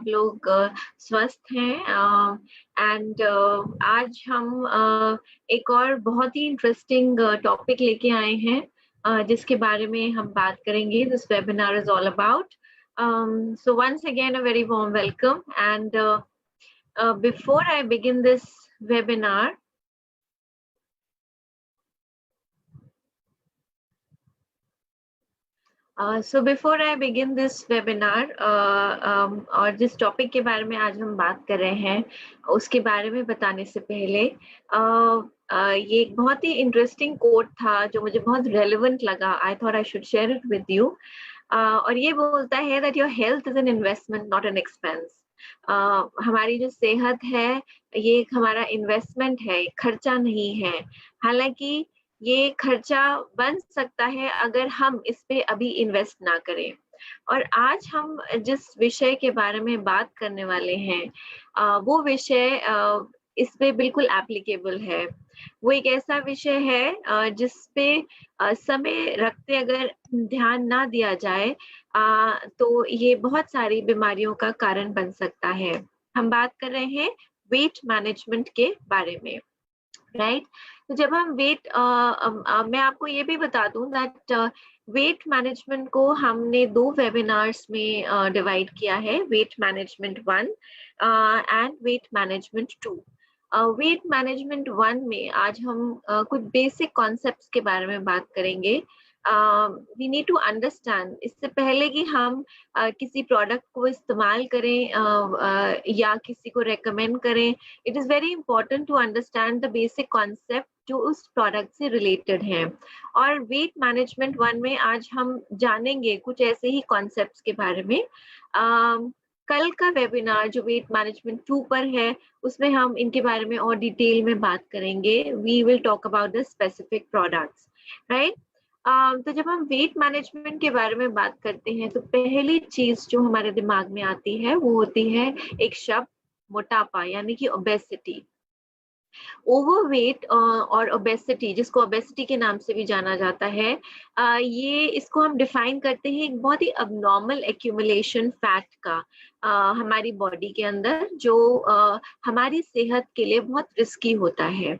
लोग स्वस्थ हैं। एंड आज हम एक और बहुत ही इंटरेस्टिंग टॉपिक लेके आए हैं, जिसके बारे में हम बात करेंगे. This webinar is all about. So once again, a very warm welcome. And before I begin this webinar, so before I begin this webinar, और जिस टॉपिक के बारे में आज हम बात कर रहे हैं उसके बारे में बताने से पहले, ये एक बहुत ही इंटरेस्टिंग कोट था जो मुझे बहुत रेलेवेंट लगा. I thought I should share it with you. और ये बोलता है that your health is an investment not an expense. हमारी जो सेहत है ये एक हमारा इन्वेस्टमेंट है, खर्चा नहीं है. हालांकि ये खर्चा बन सकता है अगर हम इस पे अभी इन्वेस्ट ना करें. और आज हम जिस विषय के बारे में बात करने वाले हैं, वो विषय इस पे बिल्कुल एप्लीकेबल है. वो एक ऐसा विषय है जिस पे समय रखते अगर ध्यान ना दिया जाए तो ये बहुत सारी बीमारियों का कारण बन सकता है. हम बात कर रहे हैं वेट मैनेजमेंट के बारे में, राइट. तो जब हम वेट, मैं आपको ये भी बता दूं दैट वेट मैनेजमेंट को हमने 2 वेबिनार्स में डिवाइड किया है, weight management 1 and weight management 2. Weight management 1 में आज हम कुछ बेसिक कॉन्सेप्ट्स के बारे में बात करेंगे. वी नीड टू अंडरस्टैंड, इससे पहले कि हम किसी प्रोडक्ट को इस्तेमाल करें या किसी को रेकमेंड करें, it is very important to understand the basic concept जो उस प्रोडक्ट से रिलेटेड हैं. और वेट मैनेजमेंट 1 में आज हम जानेंगे कुछ ऐसे ही कॉन्सेप्ट्स के बारे में. कल का वेबिनार जो वेट मैनेजमेंट 2 पर है उसमें हम इनके बारे में और डिटेल में बात करेंगे. We will talk about the specific products, right. तो जब हम वेट मैनेजमेंट के बारे में बात करते हैं तो पहली चीज जो हमारे दिमाग में आती है वो होती है एक शब्द, मोटापा, यानी कि ओबेसिटी. ओवरवेट और ओबेसिटी, जिसको ओबेसिटी के नाम से भी जाना जाता है, ये इसको हम डिफाइन करते हैं एक बहुत ही अबनॉर्मल एक्यूमुलेशन फैट का हमारी बॉडी के अंदर, जो हमारी सेहत के लिए बहुत रिस्की होता है.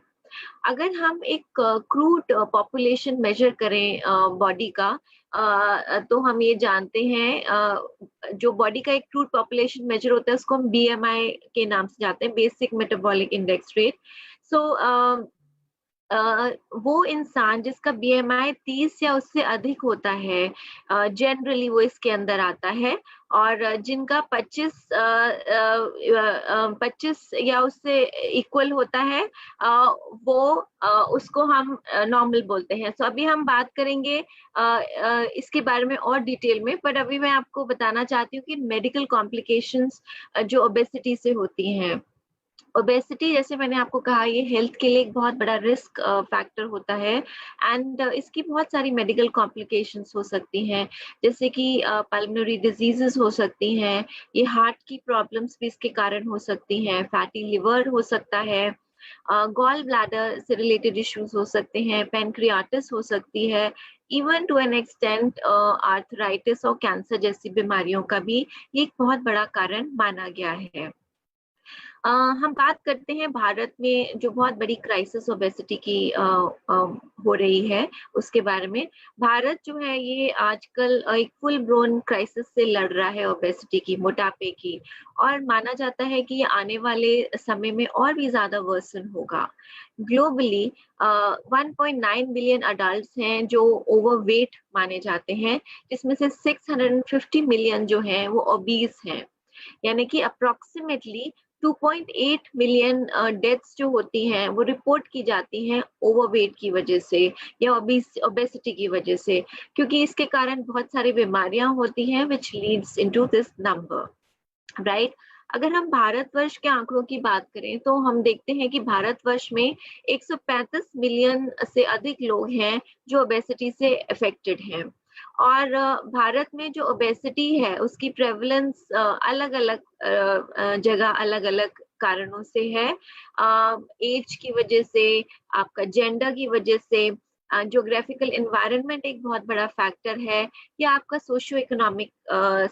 अगर हम एक क्रूड पॉपुलेशन मेजर करें बॉडी का, तो हम ये जानते हैं जो बॉडी का एक क्रूड पॉपुलेशन मेजर होता है उसको हम बीएमआई के नाम से जानते हैं, बेसिक मेटाबॉलिक इंडेक्स रेट. सो वो इंसान जिसका बीएमआई 30 या उससे अधिक होता है, जनरली वो इसके अंदर आता है. और जिनका 25 या उससे इक्वल होता है, वो उसको हम नॉर्मल बोलते हैं. सो अभी हम बात करेंगे इसके बारे में और डिटेल में, पर अभी मैं आपको बताना चाहती हूँ कि मेडिकल कॉम्प्लिकेशंस जो ओबेसिटी से होती हैं. ओबेसिटी, जैसे मैंने आपको कहा, ये हेल्थ के लिए एक बहुत बड़ा रिस्क फैक्टर होता है. एंड इसकी बहुत सारी मेडिकल कॉम्प्लिकेशंस हो सकती हैं, जैसे कि पल्मोनरी डिजीजेस हो सकती हैं, ये हार्ट की प्रॉब्लम्स भी इसके कारण हो सकती हैं, फैटी लिवर हो सकता है, गॉल ब्लैडर से रिलेटेड इश्यूज हो सकते हैं, पेनक्रियाटिस हो सकती है, even to an extent arthritis और कैंसर जैसी बीमारियों का भी ये एक बहुत बड़ा कारण माना गया है. हम बात करते हैं भारत में जो बहुत बड़ी क्राइसिस ओबेसिटी की हो रही है उसके बारे में. भारत जो है ये आजकल एक फुल ब्रोन क्राइसिस से लड़ रहा है ओबेसिटी की, मोटापे की, और माना जाता है कि ये आने वाले समय में और भी ज्यादा वर्सन होगा. ग्लोबली 1.9 बिलियन अडल्ट्स हैं जो ओवरवेट माने जाते हैं, जिसमें से 650 मिलियन जो हैं वो ओबीज हैं. यानी कि अप्रोक्सीमेटली 2.8 मिलियन डेथ्स जो होती हैं वो रिपोर्ट की जाती हैं ओवरवेट की वजह से या ओबेसिटी की वजह से, क्योंकि इसके कारण बहुत सारी बीमारियां होती हैं which leads into this number, right. अगर हम भारतवर्ष के आंकड़ों की बात करें तो हम देखते हैं कि भारतवर्ष में 135 मिलियन से अधिक लोग हैं जो ओबेसिटी से अफेक्टेड हैं. और भारत में जो ओबेसिटी है उसकी प्रेवलेंस अलग अलग जगह अलग अलग कारणों से है. एज की वजह से, आपका जेंडर की वजह से, ज्योग्राफिकल एनवायरनमेंट एक बहुत बड़ा फैक्टर है, या आपका सोशियो इकोनॉमिक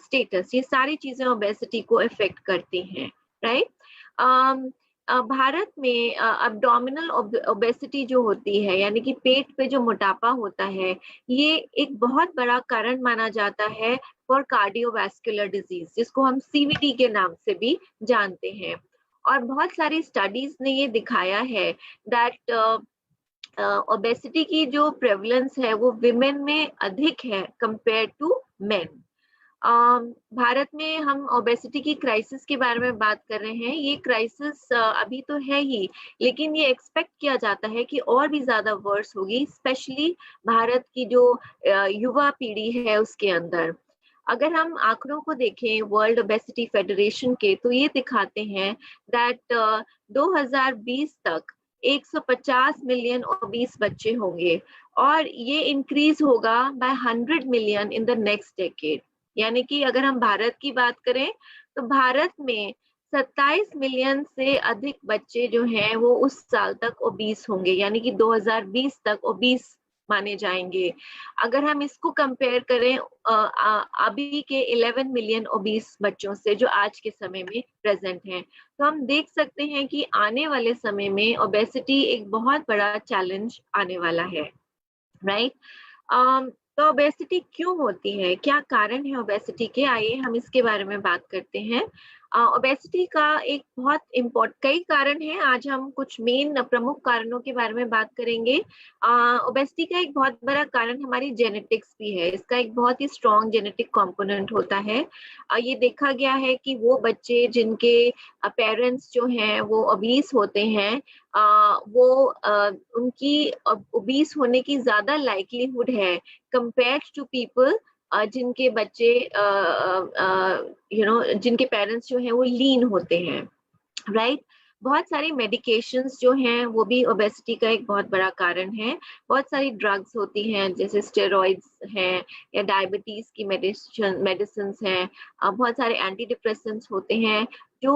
स्टेटस, ये सारी चीजें ओबेसिटी को इफेक्ट करती हैं, राइट। भारत में अब्डोमिनल ओबेसिटी जो होती है, यानी कि पेट पे जो मोटापा होता है, ये एक बहुत बड़ा कारण माना जाता है फॉर कार्डियोवैस्कुलर डिजीज, जिसको हम सीवीडी के नाम से भी जानते हैं। और बहुत सारी स्टडीज ने ये दिखाया है दैट ओबेसिटी की जो प्रेवलेंस है वो विमेन में अधिक है कंपेयर टू मेन। भारत में हम ओबेसिटी की क्राइसिस के बारे में बात कर रहे हैं। ये क्राइसिस अभी तो है ही, लेकिन ये एक्सपेक्ट किया जाता है कि और भी ज्यादा वर्स होगी, स्पेशली भारत की जो युवा पीढ़ी है उसके अंदर। अगर हम आंकड़ों को देखें वर्ल्ड ओबेसिटी फेडरेशन के, तो ये दिखाते हैं दैट 2020 तक 150 मिलियन ओबीस बच्चे होंगे, और ये इंक्रीज होगा by 100 million in the next decade. यानी कि अगर हम भारत की बात करें तो भारत में 27 मिलियन से अधिक बच्चे जो हैं वो उस साल तक ओबीस होंगे, यानी कि 2020 तक ओबीस माने जाएंगे। अगर हम इसको कंपेयर करें अभी के 11 मिलियन ओबीस बच्चों से जो आज के समय में प्रेजेंट हैं, तो हम देख सकते हैं कि आने वाले समय में ओबेसिटी एक बहुत बड़ा चैलेंज आने वाला है, राइट। तो ओबेसिटी क्यों होती है, क्या कारण है ओबेसिटी के, आइए हम इसके बारे में बात करते हैं। ओबेसिटी का एक बहुत कई कारण हैं, आज हम कुछ मेन प्रमुख कारणों के बारे में बात करेंगे। ओबेसिटी का एक बहुत बड़ा कारण हमारी जेनेटिक्स भी है, इसका एक बहुत ही स्ट्रॉन्ग जेनेटिक कंपोनेंट होता है। ये देखा गया है कि वो बच्चे जिनके पेरेंट्स जो हैं वो ओबीस होते हैं, वो उनकी ओबीस होने की ज्यादा लाइकलीहुड है कंपेयर्ड टू पीपल जिनके बच्चे जिनके पेरेंट्स जो हैं वो लीन होते हैं, राइट। बहुत सारी मेडिकेशंस जो हैं वो भी ओबेसिटी का एक बहुत बड़ा कारण है। बहुत सारी ड्रग्स होती हैं, जैसे स्टेरॉइड्स हैं या डायबिटीज की मेडिसिन हैं। बहुत सारे एंटी डिप्रेसेंट्स होते हैं जो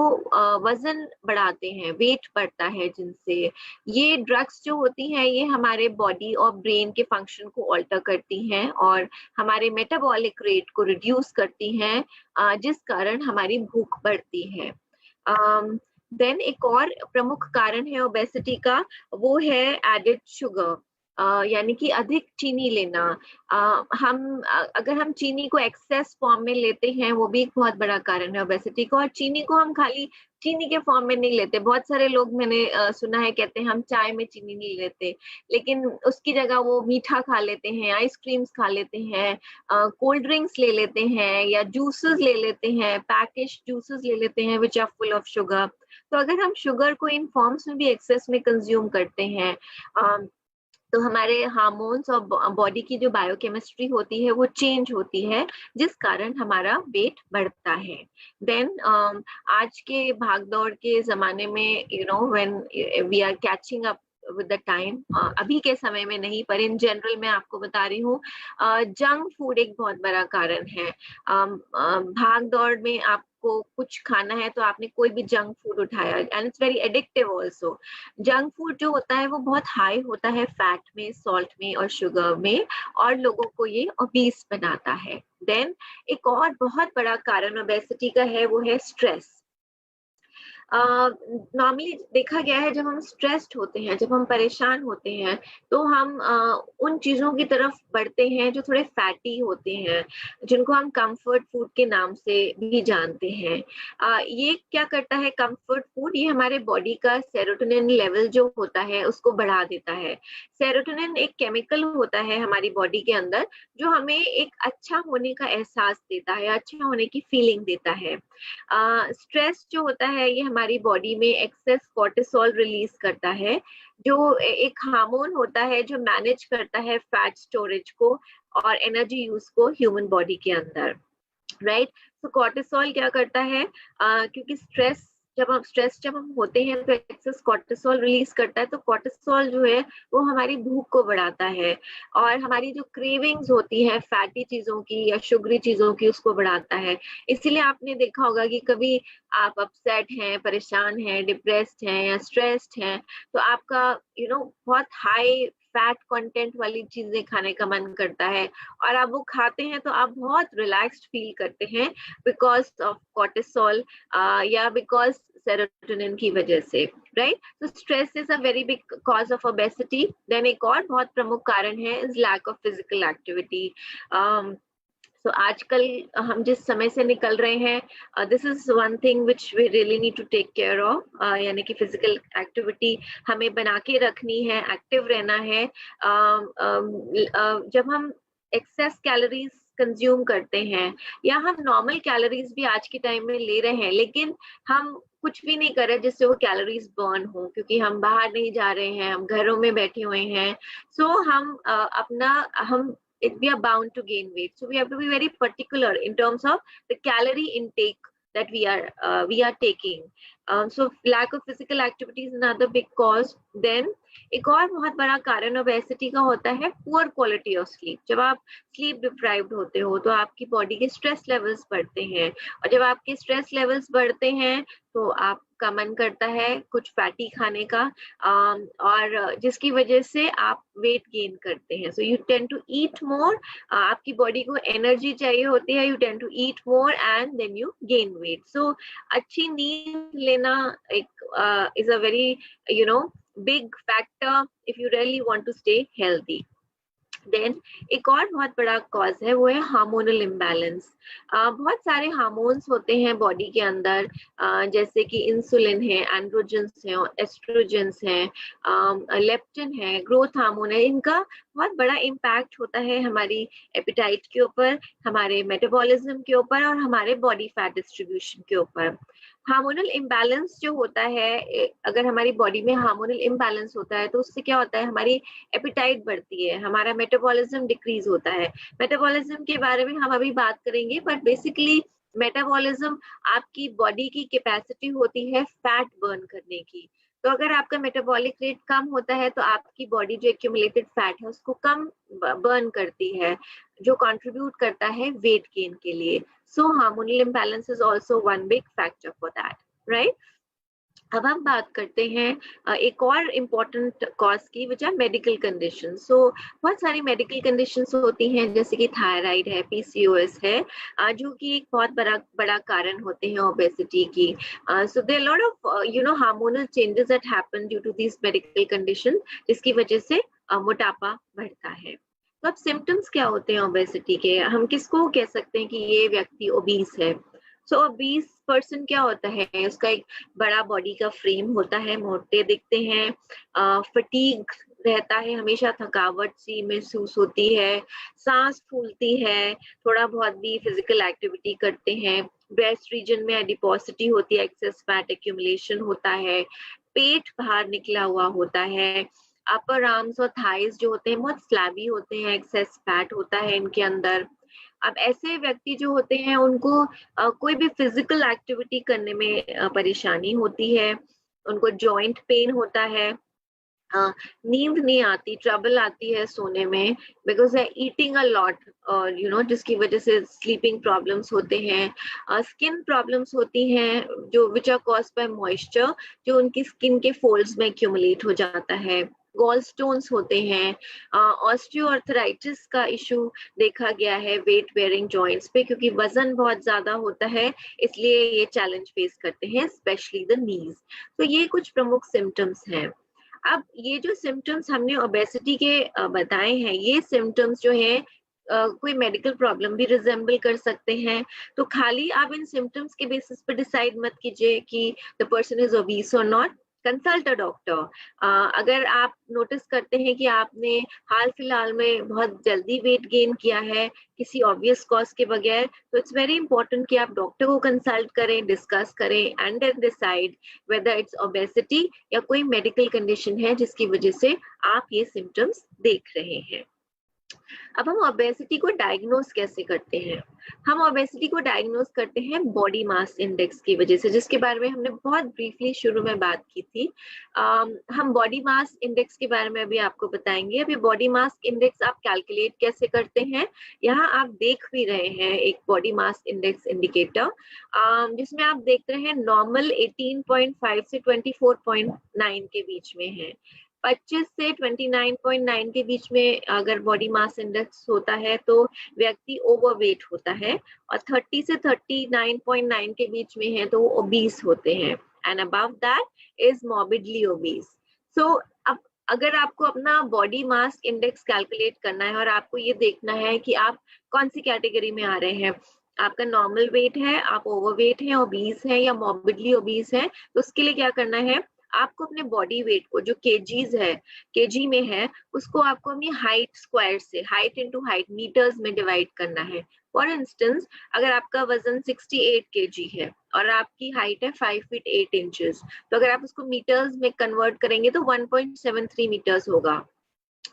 वजन बढ़ाते हैं, वेट बढ़ता है जिनसे। ये ड्रग्स जो होती हैं ये हमारे बॉडी और ब्रेन के फंक्शन को ऑल्टर करती हैं और हमारे मेटाबॉलिक रेट को रिड्यूस करती हैं, जिस कारण हमारी भूख बढ़ती है। देन एक और प्रमुख कारण है ओबेसिटी का, वो है एडेड शुगर, यानी कि अधिक चीनी लेना। अगर हम चीनी को एक्सेस फॉर्म में लेते हैं, वो भी एक बहुत बड़ा कारण है ओबेसिटी का। और चीनी को हम खाली चीनी के फॉर्म में नहीं लेते, बहुत सारे लोग मैंने सुना है कहते हैं हम चाय में चीनी नहीं लेते, लेकिन उसकी जगह वो मीठा खा लेते हैं, आइसक्रीम्स खा लेते हैं, कोल्ड ड्रिंक्स ले लेते हैं, या जूसेस ले लेते हैं, पैकेज जूसेस ले लेते हैं which are full of sugar. तो अगर हम शुगर को इन फॉर्म्स में भी एक्सेस में कंज्यूम करते हैं, तो हमारे हार्मोन्स और बॉडी की जो बायोकेमिस्ट्री होती है वो चेंज होती है, जिस कारण हमारा वेट बढ़ता है। देन आज के भागदौड़ के जमाने में when we are catching up with the time, अभी के समय में नहीं पर इन जनरल मैं आपको बता रही हूँ, जंक फूड एक बहुत बड़ा कारण है। भाग दौड़ में आपको कुछ खाना है तो आपने कोई भी जंक फूड उठाया, and it's very addictive also. Junk food जो होता है वो बहुत हाई होता है फैट में, सॉल्ट में और शुगर में, और लोगों को ये ओबीस बनाता है। देन एक और बहुत बड़ा कारण ओबेसिटी का है, वो है स्ट्रेस। नॉर्मली देखा गया है जब हम स्ट्रेस्ड होते हैं, जब हम परेशान होते हैं, तो हम उन चीजों की तरफ बढ़ते हैं जो थोड़े फैटी होते हैं, जिनको हम कंफर्ट फूड के नाम से भी जानते हैं। ये क्या करता है कंफर्ट फूड, ये हमारे बॉडी का सेरोटोनिन लेवल जो होता है उसको बढ़ा देता है। सेरोटोनिन एक केमिकल होता है हमारी बॉडी के अंदर जो हमें एक अच्छा होने का एहसास देता है, अच्छा होने की फीलिंग देता है। स्ट्रेस जो होता है ये हमारी बॉडी में एक्सेस कोर्टिसोल रिलीज करता है, जो एक हार्मोन होता है जो मैनेज करता है फैट स्टोरेज को और एनर्जी यूज को ह्यूमन बॉडी के अंदर, राइट। तो कोर्टिसोल क्या करता है, क्योंकि जब हम होते हैं तो एक्सेस कोर्टिसोल रिलीज करता है, तो कोर्टिसोल जो है वो हमारी भूख को बढ़ाता है और हमारी जो क्रेविंग्स होती है फैटी चीजों की या शुगरी चीजों की उसको बढ़ाता है। इसीलिए आपने देखा होगा कि कभी आप अपसेट हैं, परेशान हैं, डिप्रेस्ड हैं या स्ट्रेस्ड हैं, तो आपका बहुत हाई फैट कंटेंट वाली चीजें खाने का मन करता है, और आप वो खाते हैं तो आप बहुत रिलैक्स्ड फील करते हैं बिकॉज ऑफ कॉर्टिसोल या बिकॉज सेरोटोनिन की वजह से, राइट? तो stress is a very big cause of obesity. Then एक और बहुत प्रमुख कारण है is lack of physical activity. तो आजकल हम जिस समय से निकल रहे हैं, this is one thing which we really need to take care of, यानी कि फिजिकल एक्टिविटी हमें बना के रखनी है, एक्टिव रहना है। जब हम एक्सेस कैलोरीज कंज्यूम करते हैं या हम नॉर्मल कैलोरीज भी आज के टाइम में ले रहे हैं, लेकिन हम कुछ भी नहीं कर रहे जिससे वो कैलोरीज बर्न हो, क्योंकि हम बाहर नहीं जा रहे हैं, हम घरों में बैठे हुए हैं। सो हम we are bound to gain weight, so we have to be very particular in terms of the calorie intake that we are taking. So lack of physical activity is another big cause. Then एक और बहुत बड़ा कारण obesity का होता है poor quality of sleep. जब आप स्लीप डिप्राइव्ड होते हो तो आपकी बॉडी के स्ट्रेस लेवल्स बढ़ते हैं, और जब आपके स्ट्रेस लेवल्स बढ़ते हैं तो आपका मन करता है कुछ फैटी खाने का, और जिसकी वजह से आप वेट गेन करते हैं। So you tend to eat more, आपकी बॉडी को एनर्जी चाहिए होती है, you tend to eat more and then you gain weight. So अच्छी नींद लेना एक is a very big factor if you really want to stay healthy. Then एक और बहुत बड़ा कॉज है वो है हार्मोनल इम्बैलेंस। बहुत सारे हार्मोन्स होते हैं बॉडी के अंदर, जैसे कि इंसुलिन है, एंड्रोजेंस है, एस्ट्रोजेंस है, लेप्टिन है, ग्रोथ हार्मोन है। इनका बहुत बड़ा इम्पैक्ट होता है हमारी एपिटाइट के ऊपर, हमारे मेटाबॉलिज्म के ऊपर और हमारे बॉडी फैट डिस्ट्रीब्यूशन के ऊपर। हार्मोनल इम्बैलेंस जो होता है, अगर हमारी बॉडी में हार्मोनल इम्बैलेंस होता है तो उससे क्या होता है, हमारी एपिटाइट बढ़ती है, हमारा मेटाबॉलिज्म डिक्रीज होता है। मेटाबॉलिज्म के बारे में हम अभी बात करेंगे, बट बेसिकली मेटाबॉलिज्म आपकी बॉडी की कैपेसिटी होती है फैट बर्न करने की। तो अगर आपका मेटाबॉलिक रेट कम होता है तो आपकी बॉडी जो एक्यूमुलेटेड फैट है उसको कम बर्न करती है, जो कंट्रीब्यूट करता है वेट गेन के लिए। So hormonal imbalance is also one big factor for that, right? अब हम बात करते हैं एक और इम्पोर्टेंट कॉज की, विच आर मेडिकल कंडीशन। सो बहुत सारी मेडिकल कंडीशंस होती हैं, जैसे कि थायराइड है, पीसीओएस है, जो कि एक बहुत बड़ा कारण होते हैं ओबेसिटी की। So there lot of hormonal changes that happen due to this medical condition, जिसकी वजह से मोटापा बढ़ता है। तो अब सिम्टम्स क्या होते हैं ओबेसिटी के? हम किसको कह सकते हैं कि ये व्यक्ति ओबीस है? सो ओबीस पर्सन क्या होता है, उसका एक बड़ा बॉडी का फ्रेम होता है, मोटे दिखते हैं, फटीग रहता है, हमेशा थकावट सी महसूस होती है, सांस फूलती है, थोड़ा बहुत भी फिजिकल एक्टिविटी करते हैं, ब्रेस्ट रीजन में एडिपोसिटी होती है, एक्सेस फैट एक्यूमुलेशन होता है, पेट बाहर निकला हुआ होता है, अपर आर्म्स और थाइज जो होते हैं बहुत फ्लैबी होते हैं, एक्सेस फैट होता है इनके अंदर। अब ऐसे व्यक्ति जो होते हैं उनको कोई भी फिजिकल एक्टिविटी करने में परेशानी होती है, उनको जॉइंट पेन होता है, नींद नहीं आती, ट्रबल आती है सोने में, because they eating a lot, और जिसकी वजह से स्लीपिंग प्रॉब्लम्स होते हैं, स्किन प्रॉब्लम्स होती हैं जो which are caused by moisture, जो उनकी स्किन के फोल्ड्स में एक्यूमुलेट हो जाता है, गॉल स्टोन्स होते हैं, ऑस्टियोआर्थराइटिस का इशू देखा गया है वेट बेयरिंग जॉइंट्स पे, क्योंकि वजन बहुत ज्यादा होता है, इसलिए ये चैलेंज फेस करते हैं, स्पेशली द नीज। तो ये कुछ प्रमुख सिम्टम्स हैं। अब ये जो सिम्टम्स हमने ओबेसिटी के बताए हैं, ये सिम्टम्स जो है कोई मेडिकल प्रॉब्लम भी रिजेंबल कर सकते हैं। तो खाली आप इन सिम्टम्स के बेसिस पे डिसाइड मत कीजिए कि द पर्सन इज ओबीस और नॉट। Consult a doctor. अगर आप नोटिस करते हैं कि आपने हाल फिलहाल में बहुत जल्दी वेट गेन किया है किसी ऑब्वियस कॉज के बगैर, तो इट्स वेरी इंपॉर्टेंट कि आप डॉक्टर को कंसल्ट करें, डिस्कस करें and then decide whether it's obesity या कोई मेडिकल कंडीशन है जिसकी वजह से आप ये सिम्टम्स देख रहे हैं। अब हम ओबेसिटी को डायग्नोज कैसे करते हैं? हम ओबेसिटी को डायग्नोज करते हैं बॉडी मास इंडेक्स की वजह से, जिसके बारे में हमने बहुत ब्रीफली शुरू में बात की थी। हम बॉडी मास इंडेक्स के बारे में अभी आपको बताएंगे। अभी बॉडी मास इंडेक्स आप कैलकुलेट कैसे करते हैं, यहाँ आप देख भी रहे हैं एक बॉडी मास इंडेक्स इंडिकेटर, जिसमें आप देख रहे हैं नॉर्मल 18.5 से 24.9 के बीच में है। 25 से 29.9 के बीच में अगर बॉडी मास इंडेक्स होता है तो व्यक्ति ओवरवेट होता है, और 30 से 39.9 के बीच में है तो वो ओबीस होते हैं, and above that is morbidly obese. So अब अगर आपको अपना बॉडी मास इंडेक्स कैलकुलेट करना है और आपको ये देखना है कि आप कौन सी कैटेगरी में आ रहे हैं, आपका नॉर्मल वेट है, आप ओवरवेट है, ओबीस है या मॉर्बिडली ओबीस है, तो उसके लिए क्या करना है, आपको अपने बॉडी वेट को जो केजीज है, केजी में है, उसको आपको अपनी हाइट स्क्वायर से, हाइट इनटू हाइट मीटर्स में डिवाइड करना है। फॉर इंस्टेंस अगर आपका वजन 68 केजी है और आपकी हाइट है 5 फीट 8 इंचेस, तो अगर आप उसको मीटर्स में कन्वर्ट करेंगे तो 1.73 मीटर्स होगा,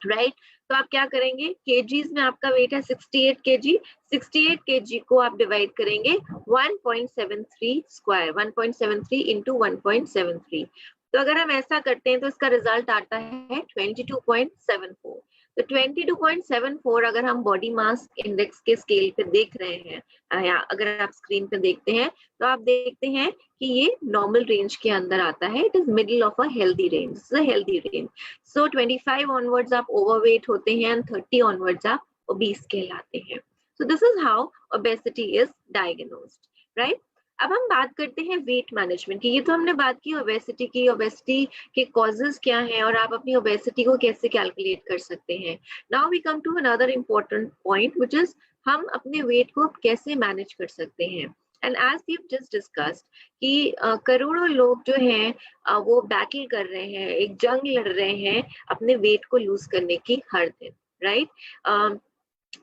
राइट। तो आप क्या करेंगे, केजीज में आपका वेट है 68 केजी, 68 केजी को आप डिवाइड करेंगे 1.73 स्क्वायर, 1.73 इंटू 1.73। तो अगर हम ऐसा करते हैं तो इसका रिजल्ट आता है 22.74। तो 22.74 अगर हम बॉडी मास इंडेक्स के स्केल पे देख रहे हैं, या अगर आप स्क्रीन पे देखते हैं तो आप देखते हैं कि ये नॉर्मल रेंज के अंदर आता है, it is middle of a healthy range, healthy range. So 25 onwards आप ओवरवेट होते हैं एंड 30 ऑनवर्ड्स आप ओबीस कहलाते हैं। So this is how obesity is diagnosed, right. अब हम बात करते हैं वेट मैनेजमेंट की। ये तो हमने बात की ओबेसिटी की, ओबेसिटी के कॉजेज क्या हैं और आप अपनी ओबेसिटी को कैसे कैलकुलेट कर सकते हैं। Now we come to another important point which is हम अपने वेट को कैसे मैनेज कर सकते हैं। And as we just discussed कि करोड़ों लोग जो हैं वो बैटल कर रहे हैं, एक जंग लड़ रहे हैं अपने वेट को लूज करने की हर दिन, राइट।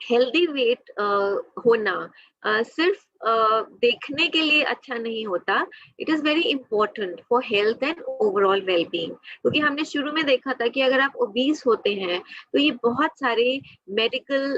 हेल्दी वेट होना सिर्फ देखने के लिए अच्छा नहीं होता, it is very important for health and overall wellbeing. क्योंकि हमने शुरू में देखा था कि अगर आप ओबीस होते हैं तो ये बहुत सारे मेडिकल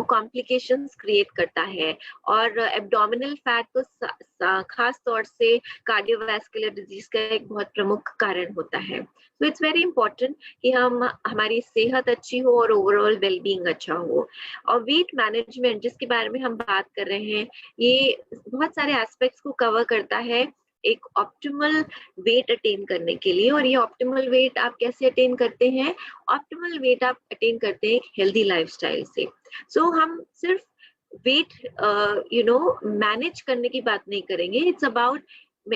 कॉम्प्लिकेशंस क्रिएट करता है, और एब्डोमिनल फैट तो खास तौर से कार्डियोवैस्कुलर डिजीज का एक बहुत प्रमुख कारण होता है। तो इट्स वेरी इंपॉर्टेंट कि हमारी सेहत अच्छी हो और ओवरऑल वेलबींग अच्छा हो। और वेट मैनेजमेंट जिसके बारे में हम बात कर रहे हैं, ये बहुत सारे एस्पेक्ट्स को कवर करता है एक ऑप्टिमल वेट अटेन करने के लिए। और ये ऑप्टिमल वेट आप कैसे अटेन करते हैं, ऑप्टिमल वेट आप अटेन करते हैं हेल्दी लाइफस्टाइल से। सो हम सिर्फ वेट मैनेज करने की बात नहीं करेंगे, it's about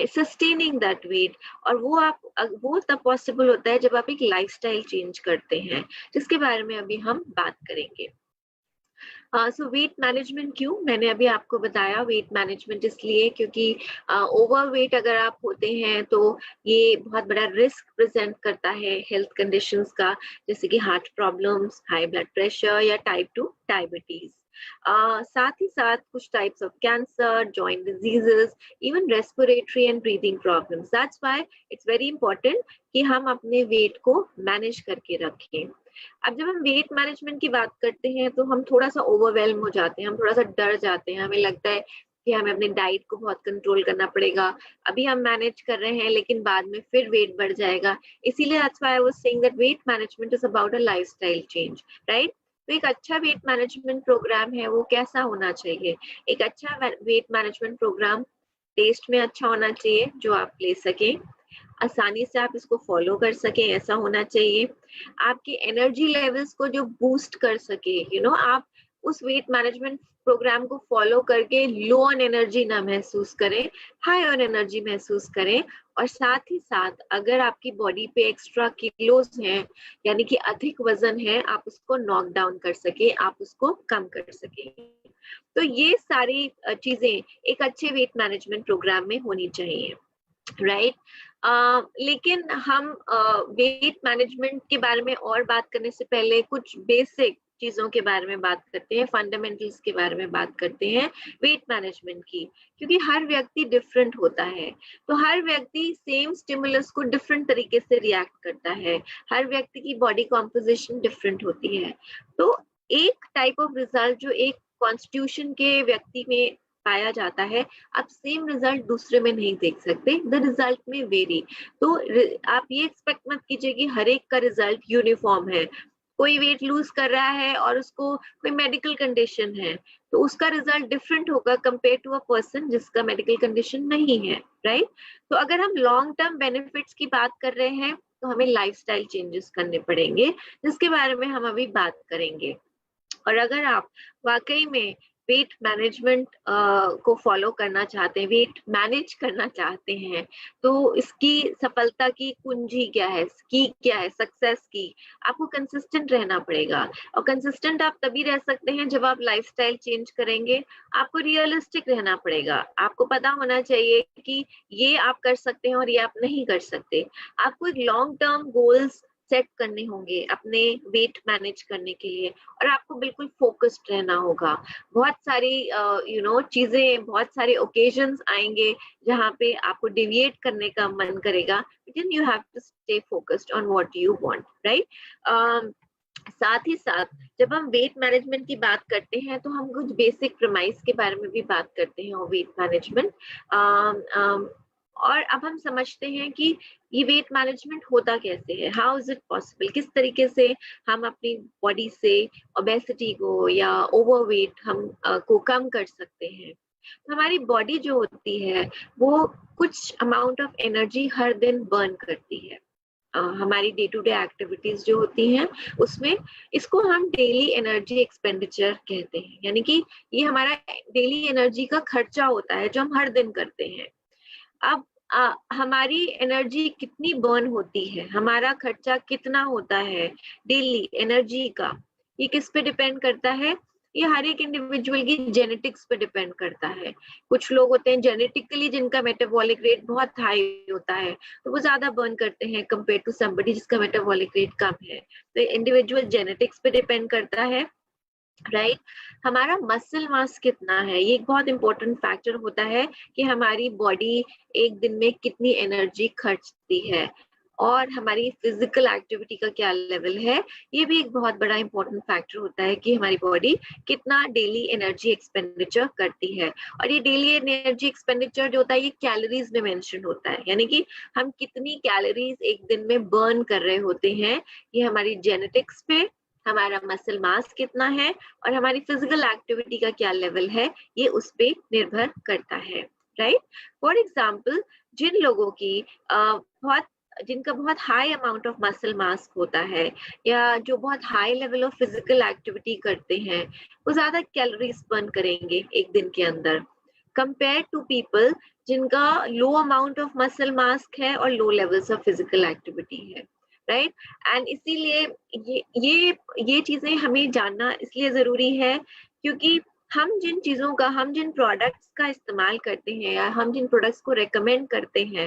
sustaining that weight. और वो तब पॉसिबल होता है जब आप एक लाइफस्टाइल चेंज करते हैं, जिसके बारे में अभी हम बात करेंगे। सो वेट मैनेजमेंट क्यों, मैंने अभी आपको बताया वेट मैनेजमेंट इसलिए क्योंकि ओवरवेट अगर आप होते हैं तो ये बहुत बड़ा रिस्क प्रेजेंट करता है हेल्थ कंडीशंस का, जैसे कि heart problems, high blood pressure या टाइप 2 डायबिटीज। साथ ही साथ कुछ types of cancer, joint diseases, even respiratory and breathing problems. That's why it's very important कि हम अपने वेट को मैनेज करके रखें। अब जब हम वेट मैनेजमेंट की बात करते हैं तो हम थोड़ा सा ओवरवेल्म हो जाते हैं, हम थोड़ा सा डर जाते हैं, हमें लगता है कि हमें अपने डाइट को बहुत कंट्रोल करना पड़ेगा। अभी हम मैनेज कर रहे हैं लेकिन बाद में फिर वेट बढ़ जाएगा, इसीलिए that's why I was saying that weight management is about a lifestyle change, right. तो एक अच्छा वेट मैनेजमेंट प्रोग्राम है वो कैसा होना चाहिए, एक अच्छा वेट मैनेजमेंट प्रोग्राम टेस्ट में अच्छा होना चाहिए, जो आप ले सकें, आसानी से आप इसको फॉलो कर सकें, ऐसा होना चाहिए। आपके एनर्जी लेवल्स को जो बूस्ट कर सके, आप उस वेट मैनेजमेंट प्रोग्राम को फॉलो करके लो ऑन एनर्जी ना महसूस करें, हाई ऑन एनर्जी महसूस करें। और साथ ही साथ अगर आपकी बॉडी पे एक्स्ट्रा किलोज हैं, यानी कि अधिक वजन है, आप उसको नॉक डाउन कर सके, आप उसको कम कर सके। तो ये सारी चीजें एक अच्छे वेट मैनेजमेंट प्रोग्राम में होनी चाहिए, राइट। लेकिन हम वेट मैनेजमेंट के बारे में और बात करने से पहले कुछ बेसिक चीजों के बारे में बात करते हैं, फंडामेंटल्स के बारे में बात करते हैं वेट मैनेजमेंट की, क्योंकि हर व्यक्ति डिफरेंट होता है। तो हर व्यक्ति सेम स्टिमुलस को डिफरेंट तरीके से रिएक्ट करता है, हर व्यक्ति की बॉडी कॉम्पोजिशन डिफरेंट होती है। तो एक टाइप ऑफ रिजल्ट जो एक कॉन्स्टिट्यूशन के व्यक्ति में पाया जाता है, आप सेम रिजल्ट दूसरे में नहीं देख सकते, द रिजल्ट में वेरी। तो आप ये एक्सपेक्ट मत कीजिए कि हर एक का रिजल्ट यूनिफॉर्म है। कोई वेट लूज कर रहा है और उसको कोई मेडिकल कंडीशन है, तो उसका रिजल्ट डिफरेंट होगा कंपेयर टू अ पर्सन जिसका मेडिकल कंडीशन नहीं है, राइट। तो अगर हम लॉन्ग टर्म बेनिफिट्स की बात कर रहे हैं तो हमें लाइफस्टाइल चेंजेस करने पड़ेंगे, जिसके बारे में हम अभी बात करेंगे। और अगर आप वाकई में वेट मैनेजमेंट को फॉलो करना चाहते हैं, वेट मैनेज करना चाहते हैं, तो इसकी सफलता की कुंजी क्या है, की क्या है सक्सेस की? आपको कंसिस्टेंट रहना पड़ेगा, और कंसिस्टेंट आप तभी रह सकते हैं जब आप लाइफस्टाइल चेंज करेंगे। आपको रियलिस्टिक रहना पड़ेगा, आपको पता होना चाहिए कि ये आप कर सकते हैं और ये आप नहीं कर सकते। आपको एक लॉन्ग टर्म गोल्स सेट करने होंगे अपने वेट मैनेज करने के लिए, और आपको बिल्कुल फोकस्ड रहना होगा। बहुत सारी चीजें, बहुत सारे ओकेजन्स आएंगे जहाँ पे आपको डिविएट करने का मन करेगा, लेकिन you have to stay focused on what you want, right? साथ ही साथ जब हम वेट मैनेजमेंट की बात करते हैं तो हम कुछ बेसिक प्रेमाइस के बारे में भी बात करते हैं, और वेट मैनेजमेंट और अब हम समझते हैं कि ये वेट मैनेजमेंट होता कैसे है, हाउ इज इट पॉसिबल, किस तरीके से हम अपनी बॉडी से ओबेसिटी को या ओवरवेट हम को कम कर सकते हैं। तो हमारी बॉडी जो होती है वो कुछ अमाउंट ऑफ एनर्जी हर दिन बर्न करती है। हमारी डे टू डे एक्टिविटीज जो होती हैं उसमें, इसको हम डेली एनर्जी एक्सपेंडिचर कहते हैं, यानी कि ये हमारा डेली एनर्जी का खर्चा होता है जो हम हर दिन करते हैं। अब हमारी एनर्जी कितनी बर्न होती है, हमारा खर्चा कितना होता है डेली एनर्जी का, ये किस पे डिपेंड करता है? ये हर एक इंडिविजुअल की जेनेटिक्स पे डिपेंड करता है। कुछ लोग होते हैं जेनेटिकली जिनका मेटाबॉलिक रेट बहुत हाई होता है, तो वो ज्यादा बर्न करते हैं कंपेयर टू समबडी जिसका मेटाबॉलिक रेट कम है। तो इंडिविजुअल जेनेटिक्स पे डिपेंड करता है, राइट? हमारा मसल मास कितना है, ये एक बहुत इंपॉर्टेंट फैक्टर होता है कि हमारी बॉडी एक दिन में कितनी एनर्जी खर्चती है, और हमारी फिजिकल एक्टिविटी का क्या लेवल है, ये भी एक बहुत बड़ा इंपॉर्टेंट फैक्टर होता है कि हमारी बॉडी कितना डेली एनर्जी एक्सपेंडिचर करती है। और ये डेली एनर्जी एक्सपेंडिचर जो होता है ये कैलोरीज में मेंशन होता है, यानी कि हम कितनी कैलोरीज एक दिन में बर्न कर रहे होते हैं। ये हमारी जेनेटिक्स पे, हमारा मसल मास कितना है और हमारी फिजिकल एक्टिविटी का क्या लेवल है, ये उस पे निर्भर करता है, राइट? फॉर एग्जाम्पल, जिन लोगों की जिनका बहुत high amount of muscle mass होता है, या जो बहुत high level of physical activity करते हैं, वो ज्यादा कैलोरीज बर्न करेंगे एक दिन के अंदर, कंपेयर टू पीपल जिनका लो अमाउंट ऑफ मसल मास है और low levels of physical activity है, राइट? एंड इसीलिए ये चीजें हमें जानना इसलिए जरूरी है क्योंकि हम जिन प्रोडक्ट्स का इस्तेमाल करते हैं या हम जिन प्रोडक्ट्स को रेकमेंड करते हैं,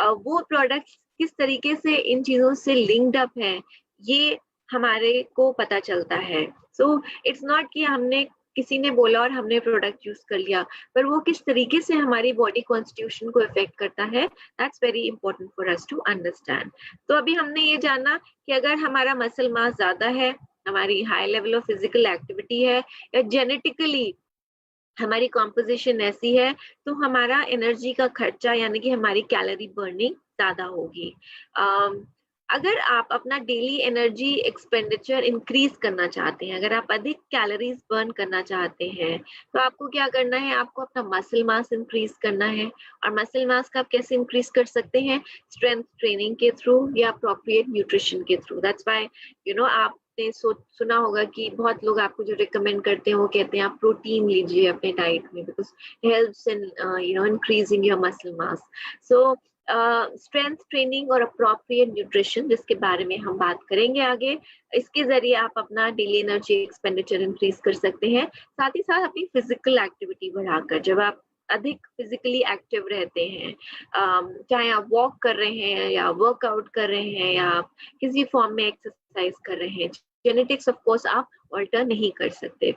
वो प्रोडक्ट्स किस तरीके से इन चीजों से लिंक्ड अप है, ये हमारे को पता चलता है। सो इट्स नॉट कि हमने किसी ने बोला और हमने प्रोडक्ट यूज कर लिया, पर वो किस तरीके से हमारी बॉडी कॉन्स्टिट्यूशन को इफेक्ट करता है, that's very important for us to understand. तो अभी हमने ये जाना कि अगर हमारा मसल मास ज्यादा है, हमारी high level of physical activity है, या जेनेटिकली हमारी कॉम्पोजिशन ऐसी है, तो हमारा एनर्जी का खर्चा यानी कि हमारी कैलोरी बर्निंग ज्यादा होगी। अगर आप अपना डेली एनर्जी एक्सपेंडिचर इंक्रीज करना चाहते हैं, अगर आप अधिक कैलोरीज बर्न करना चाहते हैं, तो आपको क्या करना है? आपको अपना मसल मास इंक्रीज करना है। और मसल मास का आप कैसे इंक्रीज कर सकते हैं? स्ट्रेंथ ट्रेनिंग के थ्रू या अप्रोप्रिएट न्यूट्रिशन के थ्रू। दैट्स व्हाई आपने सुना होगा कि बहुत लोग आपको जो रिकमेंड करते हैं वो कहते हैं आप प्रोटीन लीजिए अपने डाइट में, because helps in increasing your muscle mass. So strength training और अप्रोप्रिएट न्यूट्रिशन, जिसके बारे में हम बात करेंगे आगे, इसके जरिए आप अपना डेली एनर्जी एक्सपेंडिचर इंक्रीज कर सकते हैं। साथ ही साथ अपनी फिजिकल एक्टिविटी बढ़ाकर, जब आप अधिक फिजिकली एक्टिव रहते हैं, चाहे आप वॉक कर रहे हैं या वर्कआउट कर रहे हैं या आप किसी फॉर्म में एक्सरसाइज कर रहे हैं, जेनेटिक्स ऑफ कोर्स आप ऑल्टर नहीं कर सकते।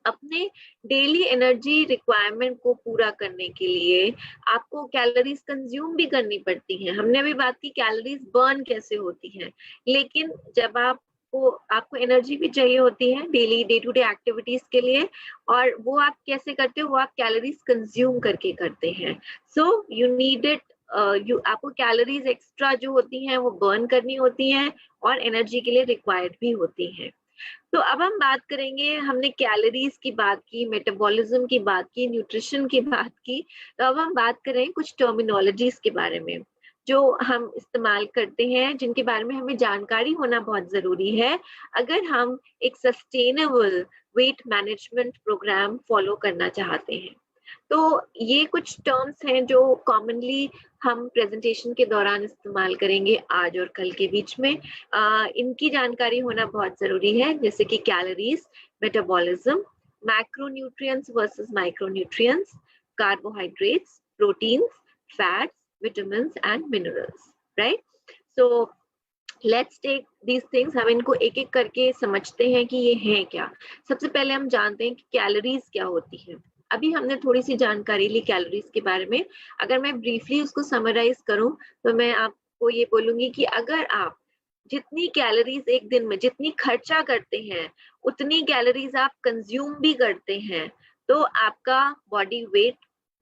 अपने डेली एनर्जी रिक्वायरमेंट को पूरा करने के लिए आपको कैलोरीज कंज्यूम भी करनी पड़ती हैं। हमने अभी बात की कैलोरीज बर्न कैसे होती हैं, लेकिन जब आपको एनर्जी भी चाहिए होती है daily day to day activities के लिए, और वो आप कैसे करते हो? वो आप कैलोरीज कंज्यूम करके करते हैं। सो यू नीड इट, आपको कैलोरीज एक्स्ट्रा जो होती हैं वो बर्न करनी होती हैं और एनर्जी के लिए रिक्वायर्ड भी होती हैं। तो अब हम बात करेंगे, हमने कैलोरीज की बात की, मेटाबॉलिज्म की बात की, न्यूट्रिशन की बात की, तो अब हम बात करें कुछ टर्मिनोलॉजीज के बारे में। जो हम इस्तेमाल करते हैं, जिनके बारे में हमें जानकारी होना बहुत ज़रूरी है, अगर हम एक sustainable weight management programme follow करना चाहते हैं। तो ये कुछ टर्म्स हैं जो कॉमनली हम प्रेजेंटेशन के दौरान इस्तेमाल करेंगे आज और कल के बीच में। इनकी जानकारी होना बहुत ज़रूरी है, जैसे कि calories, metabolism, macronutrients versus micronutrients, carbohydrates, proteins, fats, vitamins and minerals, right? So let's take these things, हम इनको एक एक करके समझते हैं कि ये हैं क्या। सबसे पहले हम जानते हैं कि कैलोरीज क्या होती है। अभी हमने थोड़ी सी जानकारी ली कैलोरीज के बारे में। अगर मैं ब्रीफली उसको समराइज करूं तो मैं आपको ये बोलूंगी कि अगर आप जितनी कैलोरीज एक दिन में जितनी खर्चा करते हैं उतनी कैलोरीज आप कंज्यूम भी करते हैं, तो आपका बॉडी वेट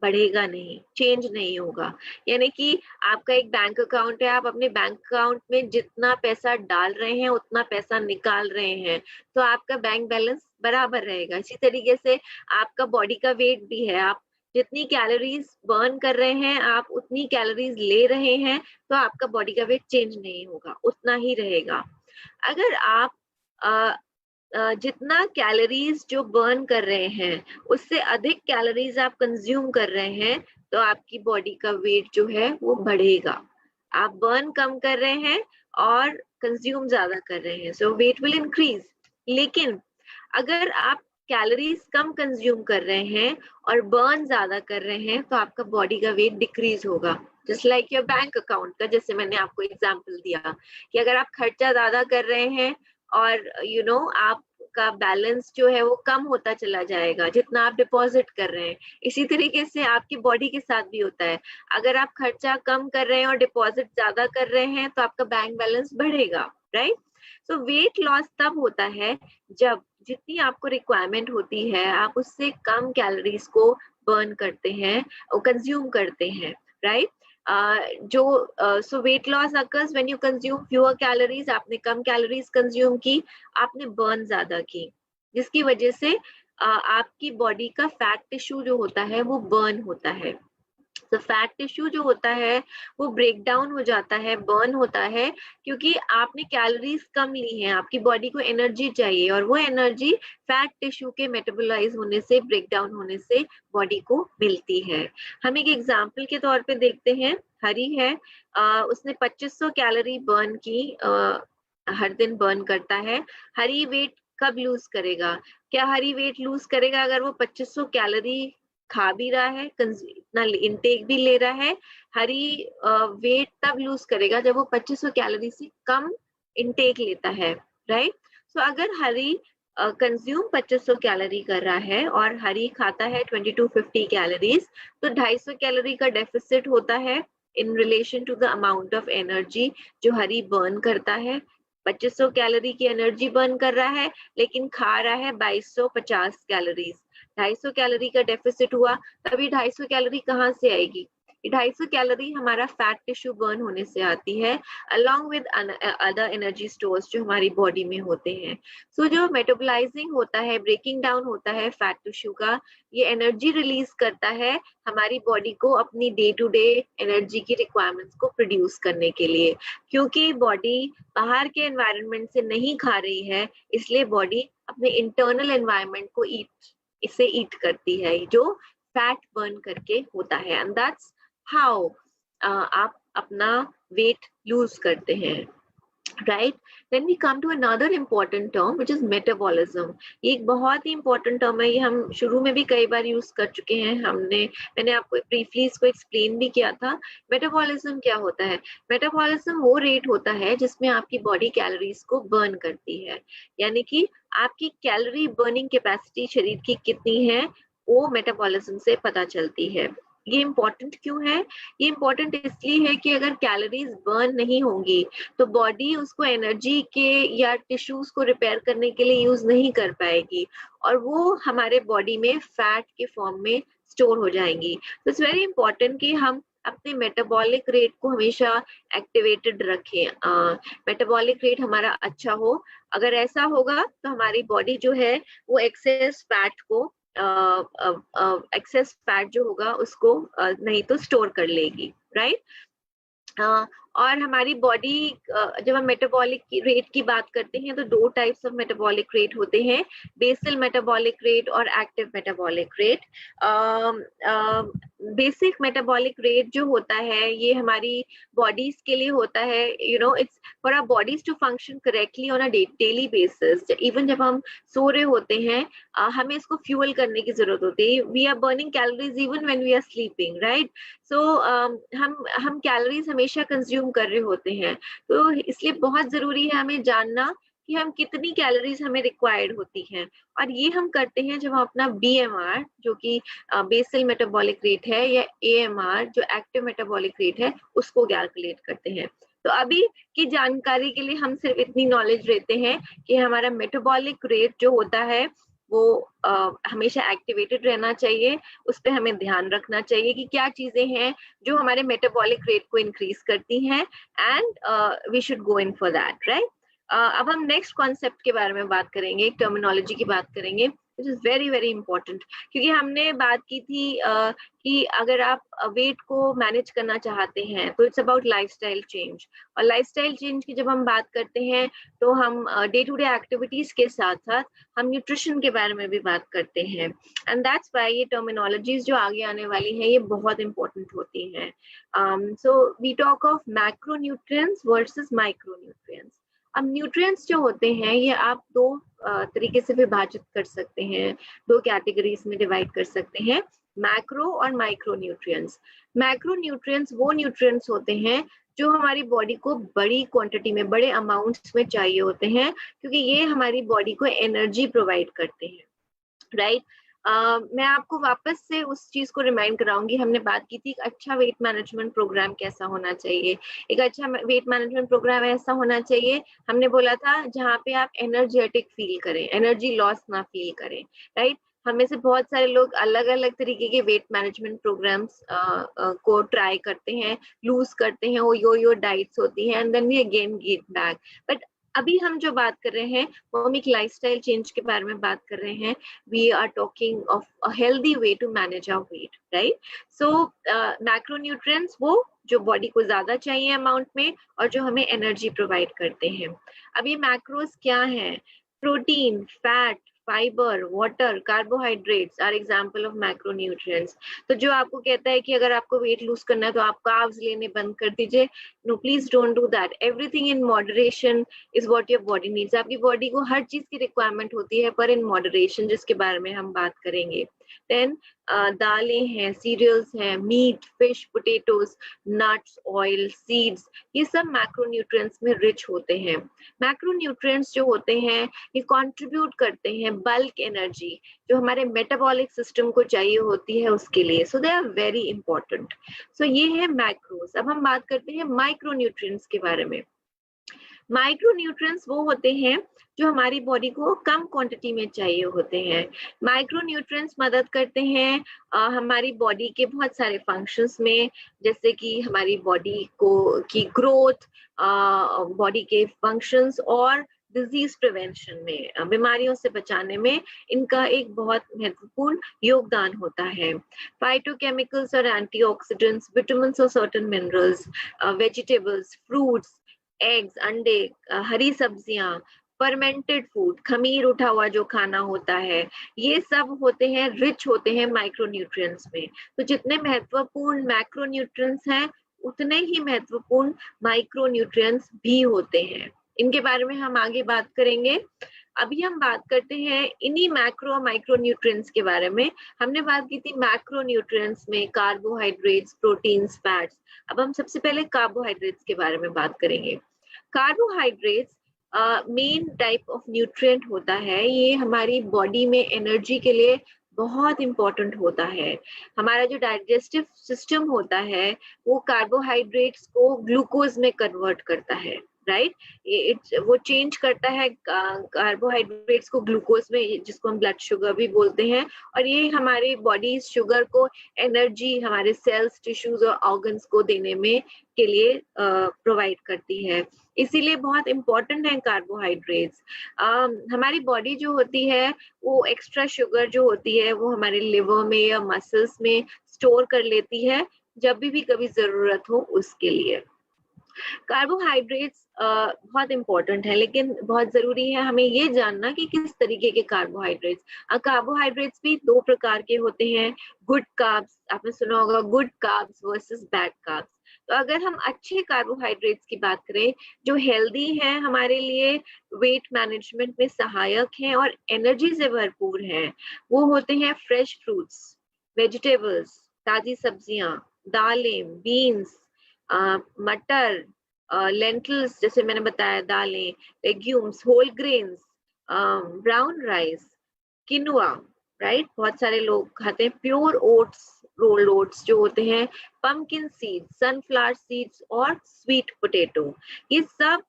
बढ़ेगा नहीं, चेंज नहीं होगा। यानी कि आपका एक बैंक अकाउंट है, आप अपने बैंक अकाउंट में जितना पैसा डाल रहे हैं उतना पैसा निकाल रहे हैं, तो आपका बैंक बैलेंस बराबर रहेगा। इसी तरीके से आपका बॉडी का वेट भी है, आप जितनी कैलोरीज बर्न कर रहे हैं आप उतनी कैलोरीज ले रहे हैं, तो आपका बॉडी का वेट चेंज नहीं होगा, उतना ही रहेगा। अगर आप जितना कैलोरीज जो बर्न कर रहे हैं उससे अधिक कैलोरीज आप कंज्यूम कर रहे हैं, तो आपकी बॉडी का वेट जो है वो बढ़ेगा। आप बर्न कम कर रहे हैं और कंज्यूम ज्यादा कर रहे हैं, सो वेट विल इंक्रीज। लेकिन अगर आप कैलोरीज कम कंज्यूम कर रहे हैं और बर्न ज्यादा कर रहे हैं, तो आपका बॉडी का वेट डिक्रीज होगा। Just like your bank account का, जैसे मैंने आपको एग्जांपल दिया कि अगर आप खर्चा ज्यादा कर रहे हैं और आपका बैलेंस जो है वो कम होता चला जाएगा जितना आप डिपॉजिट कर रहे हैं। इसी तरीके से आपकी बॉडी के साथ भी होता है, अगर आप खर्चा कम कर रहे हैं और डिपॉजिट ज्यादा कर रहे हैं तो आपका बैंक बैलेंस बढ़ेगा, राइट? सो वेट लॉस तब होता है जब जितनी आपको रिक्वायरमेंट होती है आप उससे कम कैलोरीज को बर्न करते हैं और कंज्यूम करते हैं, right? So weight loss occurs when you consume fewer calories. आपने कम कैलोरीज कंज्यूम की, आपने बर्न ज्यादा की, जिसकी वजह से आपकी बॉडी का फैट टिश्यू जो होता है वो बर्न होता है। तो फैट टिश्यू जो होता है वो ब्रेक डाउन हो जाता है, बर्न होता है, क्योंकि आपने कैलोरीज कम ली हैं, आपकी बॉडी को एनर्जी चाहिए और वो एनर्जी फैट टिश्यू के मेटाबोलाइज होने से, ब्रेक डाउन होने से बॉडी को मिलती है। हम एक एग्जांपल के तौर पे देखते हैं, हरी है, उसने 2500 कैलोरी बर्न की, हर दिन बर्न करता है। हरी वेट कब लूज करेगा? क्या हरी वेट लूज करेगा अगर वो 2500 कैलोरी खा भी रहा है, इतना इनटेक भी ले रहा है? हरी वेट तब लूज करेगा जब वो 2500 कैलोरी से कम इनटेक लेता है, राइट? सो अगर हरी कंज्यूम 2500 कैलोरी कर रहा है और हरी खाता है 2250 कैलोरीज, तो 250 कैलोरी का डेफिसिट होता है in relation to the amount of energy जो हरी बर्न करता है। 2500 कैलोरी की एनर्जी बर्न कर रहा है लेकिन खा रहा है 2250 कैलोरीज, 250 कैलोरी का डेफिसिट हुआ। तभी 250 कैलोरी कहाँ से आएगी? 250 कैलोरी हमारा फैट टिश्यू बर्न होने से आती है, along with other energy stores जो हमारी बॉडी में होते हैं। सो जो मेटाबोलाइजिंग होता है, ब्रेकिंग डाउन होता है फैट टिश्यू का, ये एनर्जी रिलीज करता है हमारी बॉडी को अपनी डे टू डे एनर्जी की रिक्वायरमेंट्स को प्रोड्यूस करने के लिए। क्योंकि बॉडी बाहर के एनवायरनमेंट से नहीं खा रही है, इसलिए बॉडी अपने इंटरनल एनवायरनमेंट को इसे ईट करती है, जो फैट बर्न करके होता है। एंड दैट्स हाउ आप अपना वेट लूज करते हैं, right? Then we come to another important term which is metabolism. ये एक बहुत ही इंपॉर्टेंट टर्म है, ये हम शुरू में भी कई बार यूज कर चुके हैं, मैंने आपको ब्रीफली इसको एक्सप्लेन भी किया था। मेटाबॉलिज्म क्या होता है? मेटाबॉलिज्म वो रेट होता है जिसमें आपकी बॉडी कैलोरीज को बर्न करती है, यानी कि आपकी कैलोरी बर्निंग कैपेसिटी शरीर की कितनी है वो मेटाबॉलिज्म से पता चलती है। ये इम्पोर्टेंट क्यों है? ये इम्पोर्टेंट इसलिए है कि अगर कैलोरीज बर्न नहीं होंगी तो बॉडी उसको एनर्जी के या टिश्यूज को रिपेयर करने के लिए यूज नहीं कर पाएगी और वो हमारे बॉडी में फैट के फॉर्म में स्टोर हो जाएंगी। तो इट्स वेरी इंपॉर्टेंट कि हम अपने मेटाबॉलिक रेट को हमेशा एक्टिवेटेड रखें, मेटाबॉलिक रेट हमारा अच्छा हो। अगर ऐसा होगा तो हमारी बॉडी जो है वो एक्सेस फैट जो होगा उसको नहीं तो स्टोर कर लेगी, राइट? और हमारी बॉडी जब हम मेटाबॉलिक रेट की बात करते हैं तो 2 टाइप्स ऑफ मेटाबॉलिक रेट होते हैं, बेसल मेटाबॉलिक रेट और active metabolic rate. Basic metabolic rate जो होता है ये हमारी बॉडीज के लिए होता है, it's for our bodies to function correctly on a daily basis. Even जब हम सो रहे होते हैं हमें इसको फ्यूल करने की जरूरत होती है। We are burning calories even when we are sleeping, right? So हम कैलोरीज हमेशा कंज्यूम कर रहे होते हैं, तो इसलिए बहुत जरूरी है हमें जानना कि हम कितनी कैलोरीज हमें रिक्वायर्ड होती हैं। और ये हम करते हैं जब हम अपना बीएमआर जो कि बेसल मेटाबॉलिक रेट है, या एएमआर जो एक्टिव मेटाबॉलिक रेट है, उसको कैलकुलेट करते हैं। तो अभी की जानकारी के लिए हम सिर्फ इतनी नॉलेज लेते हैं कि हमारा मेटाबॉलिक रेट जो होता है वो हमेशा एक्टिवेटेड रहना चाहिए। उस पर हमें ध्यान रखना चाहिए कि क्या चीजें हैं जो हमारे मेटाबॉलिक रेट को इंक्रीज करती हैं, and we should go in for that, right? अब हम नेक्स्ट कॉन्सेप्ट के बारे में बात करेंगे, टर्मिनोलॉजी की बात करेंगे, which is very very important. क्योंकि हमने बात की थी कि अगर आप वेट को मैनेज करना चाहते हैं तो इट्स अबाउट लाइफस्टाइल चेंज। और लाइफस्टाइल चेंज की जब हम बात करते हैं तो हम डे टू डे एक्टिविटीज के साथ साथ हम न्यूट्रिशन के बारे में भी बात करते हैं। एंड दैट्स व्हाई ये टर्मिनोलॉजीज जो आगे आने वाली हैं ये बहुत इंपॉर्टेंट होती हैं। So we talk of macronutrients versus micronutrients. अब न्यूट्रिएंट्स जो होते हैं ये आप 2 तरीके से विभाजित कर सकते हैं, 2 कैटेगरीज में डिवाइड कर सकते हैं, मैक्रो और माइक्रो न्यूट्रिएंट्स। मैक्रो न्यूट्रिएंट्स वो न्यूट्रिएंट्स होते हैं जो हमारी बॉडी को बड़ी क्वांटिटी में, बड़े अमाउंट्स में चाहिए होते हैं, क्योंकि ये हमारी बॉडी को एनर्जी प्रोवाइड करते हैं, राइट? मैं आपको वापस से उस चीज को रिमाइंड कराऊंगी। हमने बात की थी एक अच्छा वेट मैनेजमेंट प्रोग्राम कैसा होना चाहिए। एक अच्छा वेट मैनेजमेंट प्रोग्राम ऐसा होना चाहिए, हमने बोला था, जहाँ पे आप एनर्जेटिक फील करें, एनर्जी लॉस ना फील करें, राइट? हमें से बहुत सारे लोग अलग अलग तरीके के वेट मैनेजमेंट प्रोग्राम्स को ट्राई करते हैं, लूज करते हैं, वो यो डाइट्स होती है, and then we again get back. But अभी हम जो बात कर रहे हैं वो हम एक लाइफस्टाइल चेंज के बारे में बात कर रहे हैं। We are talking of a healthy way to manage our weight, right? So macronutrients वो जो बॉडी को ज्यादा चाहिए अमाउंट में और जो हमें एनर्जी प्रोवाइड करते हैं। अब ये मैक्रोस क्या हैं? Protein, fat, fibre, water, carbohydrates are example of macronutrients. तो जो आपको कहता है कि अगर आपको वेट लूज करना है तो आप कार्ब्स लेने बंद कर दीजिए, no please don't do that. Everything in moderation is what your body needs. आपकी बॉडी को हर चीज की रिक्वायरमेंट होती है, पर इन मॉडरेशन, जिसके बारे में हम बात करेंगे। देन दालें हैं, सीरियल्स हैं, meat, fish, potatoes, nuts, oil, seeds, ये सब मैक्रोन्यूट्रिएंट्स में रिच होते हैं। मैक्रोन्यूट्रिएंट्स जो होते हैं ये कंट्रीब्यूट करते हैं बल्क एनर्जी जो हमारे मेटाबॉलिक सिस्टम को चाहिए होती है उसके लिए। सो दे आर वेरी इंपॉर्टेंट। सो ये है मैक्रोस। अब हम बात करते हैं माइक्रोन्यूट्रिएंट्स के बारे में। माइक्रोन्यूट्रिएंट्स वो होते हैं जो हमारी बॉडी को कम क्वांटिटी में चाहिए होते हैं। माइक्रोन्यूट्रिएंट्स मदद करते हैं हमारी बॉडी के बहुत सारे फंक्शंस में, जैसे कि हमारी बॉडी को की ग्रोथ, बॉडी के फंक्शंस और डिजीज प्रिवेंशन में, बीमारियों से बचाने में इनका एक बहुत महत्वपूर्ण योगदान होता है। फाइटोकेमिकल्स और एंटीऑक्सीडेंट्स, विटामिन्स और certain minerals, vegetables, fruits, eggs, अंडे, हरी सब्जियां, फर्मेंटेड फूड, खमीर उठा हुआ जो खाना होता है, ये सब होते हैं, रिच होते हैं माइक्रोन्यूट्रिएंट्स में। तो जितने महत्वपूर्ण मैक्रोन्यूट्रिएंट्स हैं उतने ही महत्वपूर्ण माइक्रोन्यूट्रिएंट्स भी होते हैं। इनके बारे में हम आगे बात करेंगे। अभी हम बात करते हैं इन्हीं मैक्रो माइक्रोन्यूट्रिएंट्स के बारे में। हमने बात की थी मैक्रोन्यूट्रिएंट्स में कार्बोहाइड्रेट्स, प्रोटीन्स, फैट्स। अब हम सबसे पहले कार्बोहाइड्रेट्स के बारे में बात करेंगे। Carbohydrates main type of nutrient होता है, ये हमारी बॉडी में एनर्जी के लिए बहुत इंपॉर्टेंट होता है। हमारा जो डाइजेस्टिव सिस्टम होता है वो कार्बोहाइड्रेट्स को ग्लूकोज में कन्वर्ट करता है, राइट? वो चेंज करता है कार्बोहाइड्रेट्स को ग्लूकोज में, जिसको हम ब्लड शुगर भी बोलते हैं, और ये हमारी बॉडी शुगर को एनर्जी हमारे सेल्स, टिश्यूज और ऑर्गन्स को देने में के लिए प्रोवाइड करती है। इसीलिए बहुत इंपॉर्टेंट है कार्बोहाइड्रेट्स। हमारी बॉडी जो होती है वो एक्स्ट्रा शुगर जो होती है वो हमारे लिवर में या मसल्स में स्टोर कर लेती है जब भी कभी जरूरत हो उसके लिए। कार्बोहाइड्रेट्स बहुत इंपॉर्टेंट है, लेकिन बहुत जरूरी है हमें ये जानना कि किस तरीके के कार्बोहाइड्रेट्स। कार्बोहाइड्रेट्स भी दो प्रकार के होते हैं। गुड कार्ब्स, आपने सुना होगा, good carbs versus bad carbs. तो अगर हम अच्छे कार्बोहाइड्रेट्स की बात करें जो हेल्दी हैं हमारे लिए, वेट मैनेजमेंट में सहायक हैं और एनर्जी से भरपूर हैं, वो होते हैं फ्रेश फ्रूट्स, वेजिटेबल्स, ताजी सब्जियां, दालें, बीन्स, मटर, लेंटिल्स जैसे मैंने बताया, दालें, legumes, whole grains, brown rice, quinoa, right, बहुत सारे लोग खाते हैं, प्योर ओट्स, रोल्ड ओट्स जो होते हैं, पंपकिन सीड्स, सनफ्लावर सीड्स और स्वीट पोटैटो, ये सब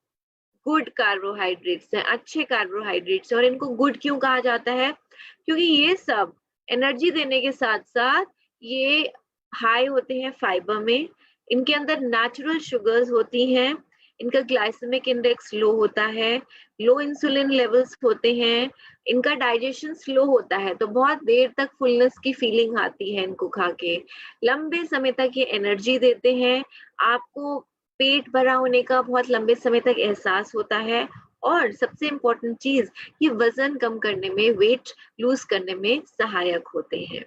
गुड कार्बोहाइड्रेट्स हैं, अच्छे कार्बोहाइड्रेट्स हैं। और इनको गुड क्यों कहा जाता है? क्योंकि ये सब एनर्जी देने के साथ साथ ये हाई होते हैं फाइबर में, इनके अंदर नेचुरल शुगर्स होती हैं, इनका ग्लाइसेमिक इंडेक्स लो होता है, लो इंसुलिन लेवल्स होते हैं, इनका डाइजेशन स्लो होता है, तो बहुत देर तक फुलनेस की फीलिंग आती है इनको खा के, लंबे समय तक ये एनर्जी देते हैं, आपको पेट भरा होने का बहुत लंबे समय तक एहसास होता है, और सबसे इम्पोर्टेंट चीज, ये वजन कम करने में, वेट लूज करने में सहायक होते हैं।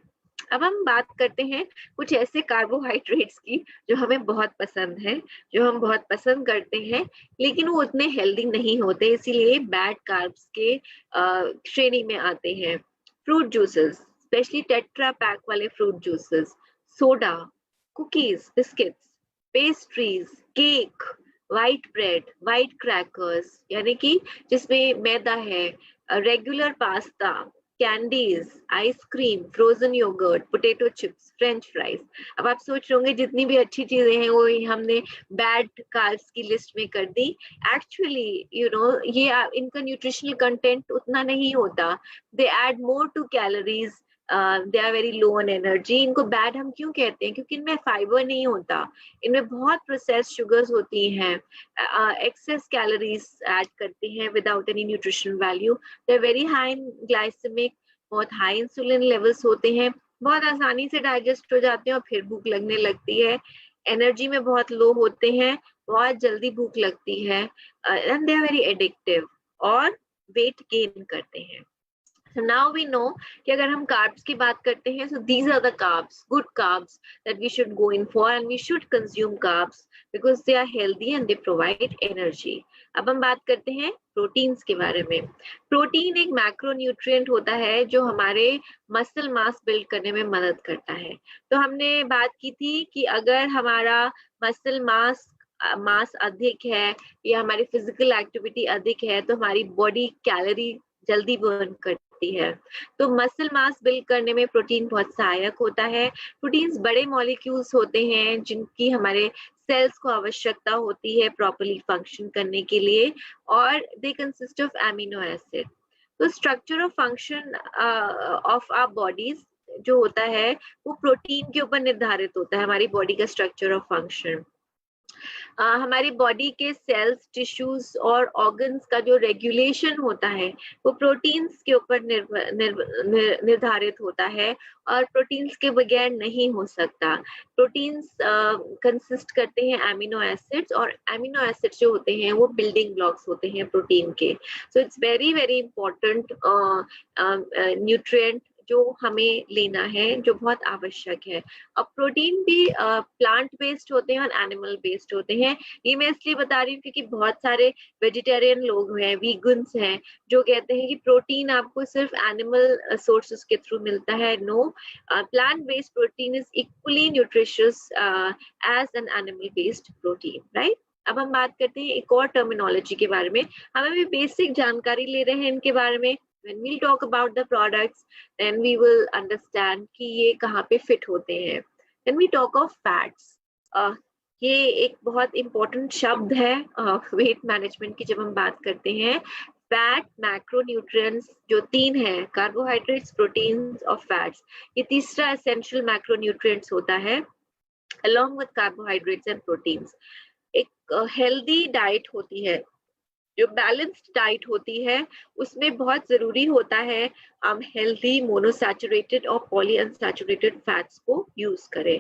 अब हम बात करते हैं कुछ ऐसे कार्बोहाइड्रेट्स की जो हमें बहुत पसंद है, जो हम बहुत पसंद करते हैं, लेकिन वो उतने हेल्दी नहीं होते, इसीलिए बैड कार्ब्स के श्रेणी में आते हैं। Fruit juices, specially tetra pack वाले fruit juices, soda, cookies, biscuits, pastries, cake, white bread, white crackers यानी कि जिसमें मैदा है, regular pasta, candies, ice cream, frozen yogurt, potato chips, french fries. अब आप सोच रहे होंगे जितनी भी अच्छी चीजें हैं वो हमने बैड कार्ब्स की लिस्ट में कर दी। एक्चुअली ये इनका न्यूट्रिशनल कंटेंट उतना नहीं होता, they add more to calories, they are very low on energy. इनको बैड हम क्यों कहते हैं? क्योंकि इनमें फाइबर नहीं होता, इनमें बहुत प्रोसेस्ड शुगर्स होती हैं, एक्सेस कैलोरीज ऐड करती हैं without any nutrition value, they are very high in glycemic, बहुत हाई इंसुलिन लेवल्स होते हैं, बहुत आसानी से डाइजेस्ट हो जाते हैं और फिर भूख लगने लगती है, एनर्जी में बहुत लो होते हैं, बहुत जल्दी भूख लगती है, and they are very addictive और वेट गेन करते हैं। So now we know कि अगर हम carbs की बात करते हैं, so these are the carbs, good carbs that we should go in for, and we should consume carbs because they are healthy and they provide energy. अब हम बात करते हैं प्रोटीन्स के बारे में। प्रोटीन एक मैक्रोन्यूट्रिएंट होता है जो हमारे मसल मास बिल्ड करने में मदद करता है। तो हमने बात की थी कि अगर हमारा मसल मास अधिक है या हमारी फिजिकल एक्टिविटी अधिक है तो हमारी बॉडी कैलोरी जल्दी बर्न करती है, तो मसल मास बिल्ड करने में प्रोटीन बहुत सहायक होता है। प्रोटीन्स बड़े मॉलिक्यूल्स होते हैं जिनकी हमारे सेल्स को आवश्यकता होती है प्रॉपर्ली फंक्शन करने के लिए, और they consist of amino acid. तो structure of function of our bodies जो होता है वो प्रोटीन के ऊपर निर्धारित होता है, हमारी बॉडी का स्ट्रक्चर ऑफ फंक्शन। हमारी बॉडी के सेल्स, टिश्यूज और ऑर्गन्स का जो रेगुलेशन होता है वो प्रोटीन्स के ऊपर निर्धारित होता है, और प्रोटीन्स के बगैर नहीं हो सकता। प्रोटीन्स कंसिस्ट करते हैं एमिनो एसिड्स, और एमिनो एसिड्स जो होते हैं वो बिल्डिंग ब्लॉक्स होते हैं प्रोटीन के। सो it's very very important nutrient जो हमें लेना है, जो बहुत आवश्यक है। अब प्रोटीन भी प्लांट बेस्ड होते हैं और एनिमल बेस्ड होते हैं। ये मैं इसलिए बता रही हूँ क्योंकि बहुत सारे वेजिटेरियन लोग हैं, वीगन्स हैं, जो कहते हैं कि प्रोटीन आपको सिर्फ एनिमल सोर्सेज के थ्रू मिलता है। No, plant based protein is equally nutritious as an animal based protein, right. अब हम बात करते हैं एक और टर्मिनोलॉजी के बारे में, हमें भी बेसिक जानकारी ले रहे हैं इनके बारे में। When we'll talk about the products, then we will understand कि ये कहाँ पे fit होते हैं। When we talk of fats, ये एक बहुत important शब्द है weight management की जब हम बात करते हैं। फैट मैक्रोन्यूट्रिएंट्स जो तीन हैं, कार्बोहाइड्रेट्स, प्रोटीन्स और फैट्स, ये तीसरा एसेंशियल मैक्रोन्यूट्रिएंट्स होता है along with carbohydrates and proteins। एक हेल्दी डाइट होती है, जो बैलेंस्ड डाइट होती है, उसमें बहुत जरूरी होता है हम हेल्दी मोनोसैचुरेटेड और पॉलीअनसैचुरेटेड फैट्स को यूज करें।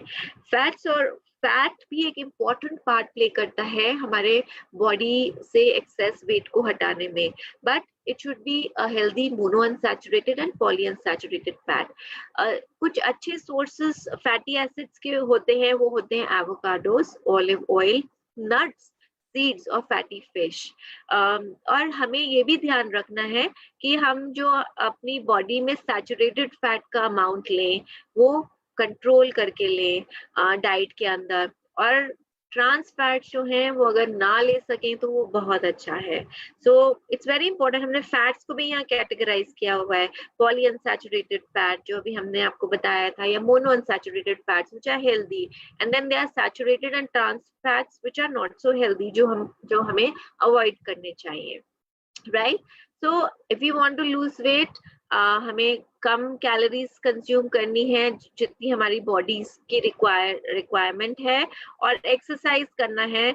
फैट्स और फैट भी एक इम्पॉर्टेंट पार्ट प्ले करता है हमारे बॉडी से एक्सेस वेट को हटाने में, but it should be a healthy monounsaturated and polyunsaturated fat. कुछ अच्छे sources fatty acids के होते हैं, वो होते हैं avocados, olive oil, nuts, seeds और फैटी फिश। और हमें ये भी ध्यान रखना है कि हम जो अपनी बॉडी में सैचुरेटेड फैट का अमाउंट लें वो कंट्रोल करके लें डाइट के अंदर, और ट्रांस फैट जो है वो अगर ना ले सकें तो वो बहुत अच्छा है। सो इट्स वेरी इंपॉर्टेंट। हमने फैट्स को भी यहाँ कैटेगराइज किया हुआ है, पॉली अनसैचुरेटेड फैट जो भी हमने आपको बताया था, या monounsaturated fats which are healthy, and then they are saturated and trans fats which are not so healthy, जो हमें अवॉइड करने चाहिए, राइट? So if you want to lose weight, हमें कम कैलोरीज कंज्यूम करनी है जितनी हमारी बॉडीज की रिक्वायरमेंट है, और एक्सरसाइज करना है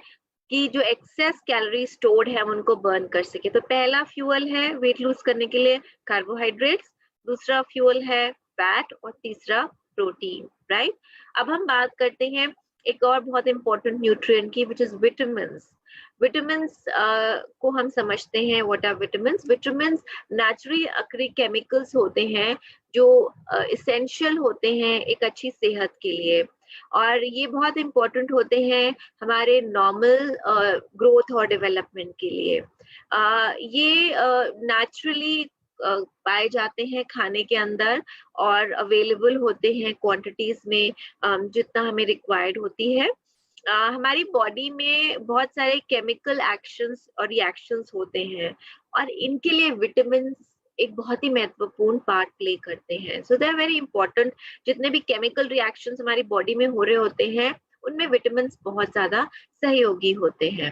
कि जो एक्सेस कैलोरी स्टोर्ड है हम उनको बर्न कर सके। तो पहला फ्यूल है वेट लूज करने के लिए कार्बोहाइड्रेट्स, दूसरा फ्यूल है फैट, और तीसरा प्रोटीन, राइट? अब हम बात करते हैं एक और बहुत इंपॉर्टेंट न्यूट्रिएंट की, विच इज विटामिन्स। विटामिन्स को हम समझते हैं, what are vitamins? Vitamins naturally occurring chemicals होते हैं जो इसेंशियल होते हैं एक अच्छी सेहत के लिए, और ये बहुत इंपॉर्टेंट होते हैं हमारे नॉर्मल ग्रोथ और डेवलपमेंट के लिए। ये नेचुरली पाए जाते हैं खाने के अंदर, और अवेलेबल होते हैं क्वांटिटीज में जितना हमें रिक्वायर्ड होती है। हमारी बॉडी में बहुत सारे केमिकल एक्शंस और रिएक्शंस होते हैं, और इनके लिए विटामिन एक बहुत ही महत्वपूर्ण पार्ट प्ले करते हैं। सो दे आर वेरी इंपॉर्टेंट। जितने भी केमिकल रिएक्शंस हमारी बॉडी में हो रहे होते हैं उनमें विटामिन बहुत ज्यादा सहयोगी होते हैं।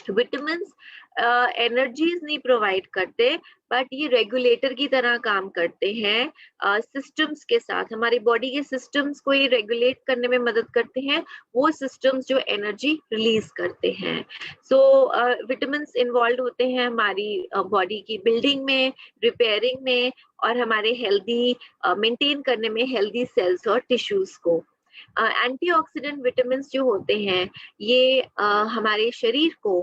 विटामिन्स एनर्जीज नहीं प्रोवाइड करते, बट ये रेगुलेटर की तरह काम करते हैं सिस्टम्स के साथ। हमारी बॉडी के सिस्टम्स को ये रेगुलेट करने में मदद करते हैं, वो सिस्टम्स जो एनर्जी रिलीज करते हैं। सो विटामिन्स इन्वॉल्व होते हैं हमारी बॉडी की बिल्डिंग में, रिपेयरिंग में, और हमारे हेल्दी मेंटेन करने में हेल्दी सेल्स और टिश्यूज को। एंटीऑक्सीडेंट विटामिन्स जो होते हैं ये हमारे शरीर को,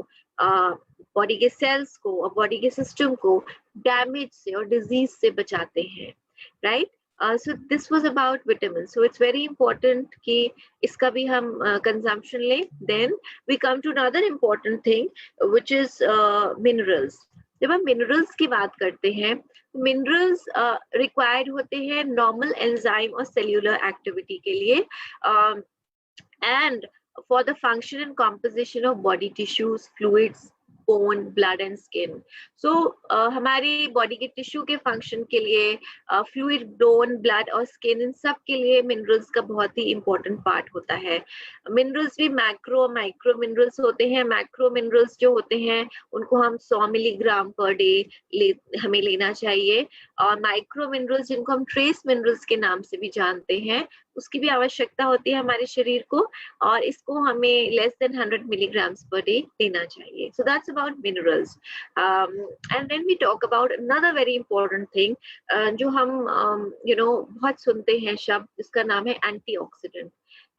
बॉडी के सेल्स को और बॉडी के सिस्टम को डैमेज से और डिजीज से बचाते हैं, right? So this was about vitamin. So it's very important कि इसका भी हम कंजम्पशन लें। Then we come to another important thing which is minerals. जब हम मिनरल्स की बात करते हैं, मिनरल्स रिक्वायर्ड होते हैं नॉर्मल एंजाइम और सेल्यूलर एक्टिविटी के लिए, and for the function and composition of body tissues, fluids, bone, blood and skin. So हमारी बॉडी के टिश्यू के फंक्शन के लिए, फ्लूइड, बोन, ब्लड और स्किन, इन सब के लिए मिनरल्स का बहुत ही इंपॉर्टेंट पार्ट होता है। मिनरल्स भी मैक्रो माइक्रो मिनरल्स होते हैं। मैक्रो मिनरल्स जो होते हैं उनको हम 100 मिलीग्राम पर डे हमें लेना चाहिए, और माइक्रो मिनरल्स जिनको हम ट्रेस मिनरल्स के नाम से भी जानते हैं उसकी भी आवश्यकता होती है हमारे शरीर को, और इसको हमें less than 100 milligrams per day लेना चाहिए। So that's about minerals. And then we talk about another very important thing जो हम बहुत सुनते हैं शब्द, जिसका नाम है एंटीऑक्सीडेंट।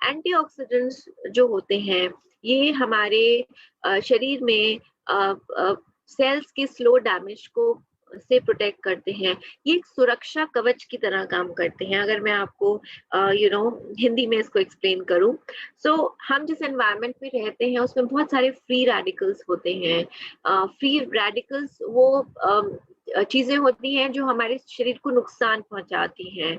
एंटीऑक्सीडेंट्स जो होते हैं ये हमारे शरीर में सेल्स के स्लो डैमेज को से प्रोटेक्ट करते हैं। ये एक सुरक्षा कवच की तरह काम करते हैं। अगर मैं आपको हिंदी में इसको एक्सप्लेन करूं, सो हम जिस एनवायरनमेंट में रहते हैं उसमें बहुत सारे फ्री रेडिकल्स होते हैं। फ्री रेडिकल्स वो चीजें होती हैं जो हमारे शरीर को नुकसान पहुंचाती हैं।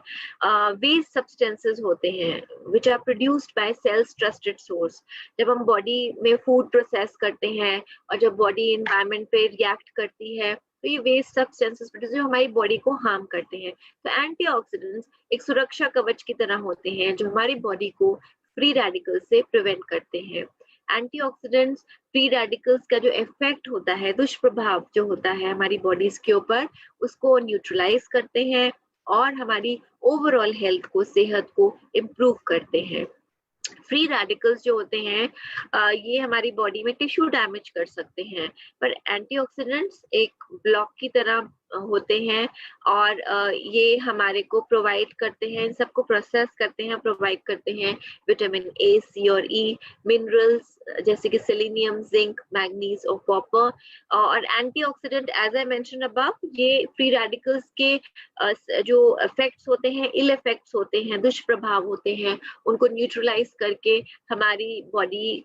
वेस्ट सब्सटेंसेस होते हैं which are produced by cells trusted source. जब हम बॉडी में फूड प्रोसेस करते हैं और जब बॉडी एनवायरनमेंट पे रिएक्ट करती है तो ये वेस्ट सब्सटेंसेस जो हमारी बॉडी को हार्म करते हैं। तो एंटीऑक्सीडेंट्स एक सुरक्षा कवच की तरह होते हैं जो हमारी बॉडी को फ्री रेडिकल से प्रिवेंट करते हैं। एंटीऑक्सीडेंट्स फ्री रेडिकल्स का जो इफेक्ट होता है, दुष्प्रभाव जो होता है हमारी बॉडीज के ऊपर, उसको न्यूट्रलाइज करते हैं और हमारी ओवरऑल हेल्थ को, सेहत को इम्प्रूव करते हैं। फ्री रेडिकल्स जो होते हैं ये हमारी बॉडी में टिश्यू डैमेज कर सकते हैं, पर एंटीऑक्सीडेंट्स एक ब्लॉक की तरह होते हैं और ये हमारे को प्रोवाइड करते हैं, इन सबको प्रोसेस करते हैं, प्रोवाइड करते हैं विटामिन ए, सी और ई, मिनरल्स जैसे कि सेलेनियम, जिंक, मैग्नीज और कॉपर, और antioxidant as I mention above, ये फ्री रेडिकल्स के जो इफेक्ट्स होते हैं, इल इफेक्ट्स होते हैं, दुष्प्रभाव होते हैं, उनको न्यूट्रलाइज करके हमारी बॉडी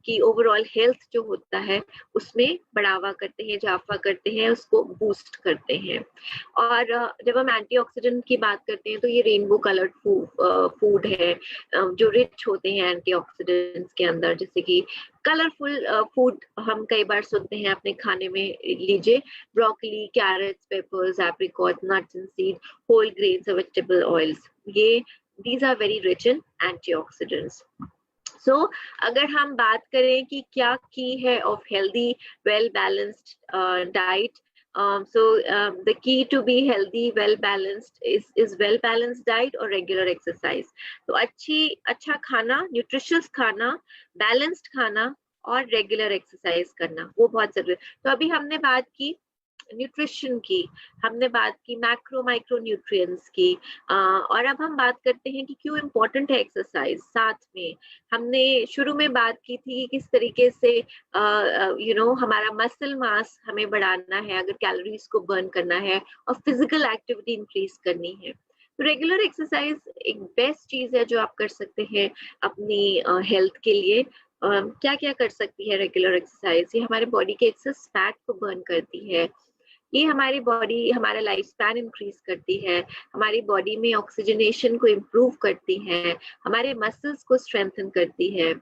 की ओवरऑल हेल्थ जो होता है उसमें बढ़ावा करते हैं, इजाफा करते हैं, उसको बूस्ट करते हैं। और जब हम एंटीऑक्सीडेंट की बात करते हैं तो ये रेनबो कलर्ड फूड है जो रिच होते हैं एंटीऑक्सीडेंट्स के अंदर, जैसे कि कलरफुल फूड हम कई बार सुनते हैं अपने खाने में लीजिए, broccoli, carrots, peppers, apricot, nuts and seed, whole grains, vegetable oils, ये these are very rich in antioxidants. So अगर हम बात करें कि क्या की है of healthy well balanced diet, the key to be healthy well balanced is well balanced diet और regular exercise. तो अच्छा खाना, nutritious खाना, balanced खाना और regular exercise करना, वो बहुत जरूरी है। तो अभी हमने बात की न्यूट्रिशन की, हमने बात की मैक्रो माइक्रो न्यूट्रिएंट्स की, और अब हम बात करते हैं कि क्यों इम्पोर्टेंट है एक्सरसाइज। साथ में हमने शुरू में बात की थी कि किस तरीके से हमारा मसल मास हमें बढ़ाना है अगर कैलोरीज को बर्न करना है और फिजिकल एक्टिविटी इंक्रीज करनी है। तो रेगुलर एक्सरसाइज एक बेस्ट चीज है जो आप कर सकते हैं अपनी हेल्थ के लिए। क्या क्या कर सकती है रेगुलर एक्सरसाइज? ये हमारे बॉडी के एक्सेस फैट को बर्न करती है, ये हमारी बॉडी, हमारा लाइफ स्पैन इंक्रीज करती है, हमारी बॉडी में ऑक्सीजनेशन को इम्प्रूव करती है, हमारे मसल्स को स्ट्रेंथन करती है।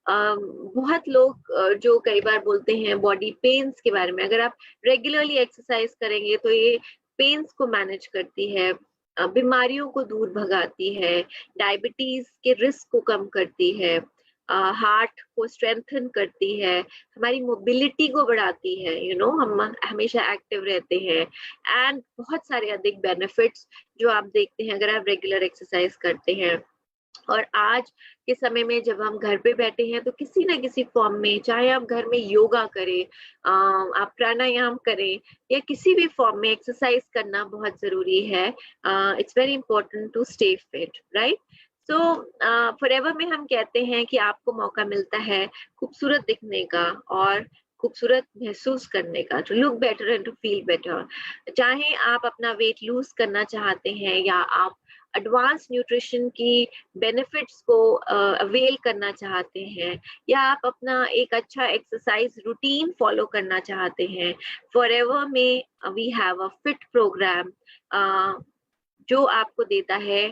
बहुत लोग जो कई बार बोलते हैं बॉडी पेन्स के बारे में, अगर आप रेगुलरली एक्सरसाइज करेंगे तो ये पेन्स को मैनेज करती है, बीमारियों को दूर भगाती है, डायबिटीज के रिस्क को कम करती है, हार्ट को स्ट्रेंथन करती है, हमारी मोबिलिटी को बढ़ाती है, हम हमेशा एक्टिव रहते हैं, एंड बहुत सारे अधिक बेनिफिट्स जो आप देखते हैं अगर आप रेगुलर एक्सरसाइज करते हैं। और आज के समय में जब हम घर पे बैठे हैं तो किसी ना किसी फॉर्म में, चाहे आप घर में योगा करें, आप प्राणायाम करें, या किसी भी फॉर्म में एक्सरसाइज करना बहुत जरूरी है। It's very important to stay fit, right? So forever में हम कहते हैं कि आपको मौका मिलता है खूबसूरत दिखने का और खूबसूरत महसूस करने का, to look better and to feel better. चाहे आप अपना वेट लूज करना चाहते हैं या आप एडवांस न्यूट्रिशन की बेनिफिट्स को अवेल करना चाहते हैं, या आप अपना एक अच्छा एक्सरसाइज रूटीन फॉलो करना चाहते हैं, फॉरएवर में we have a fit program जो आपको देता है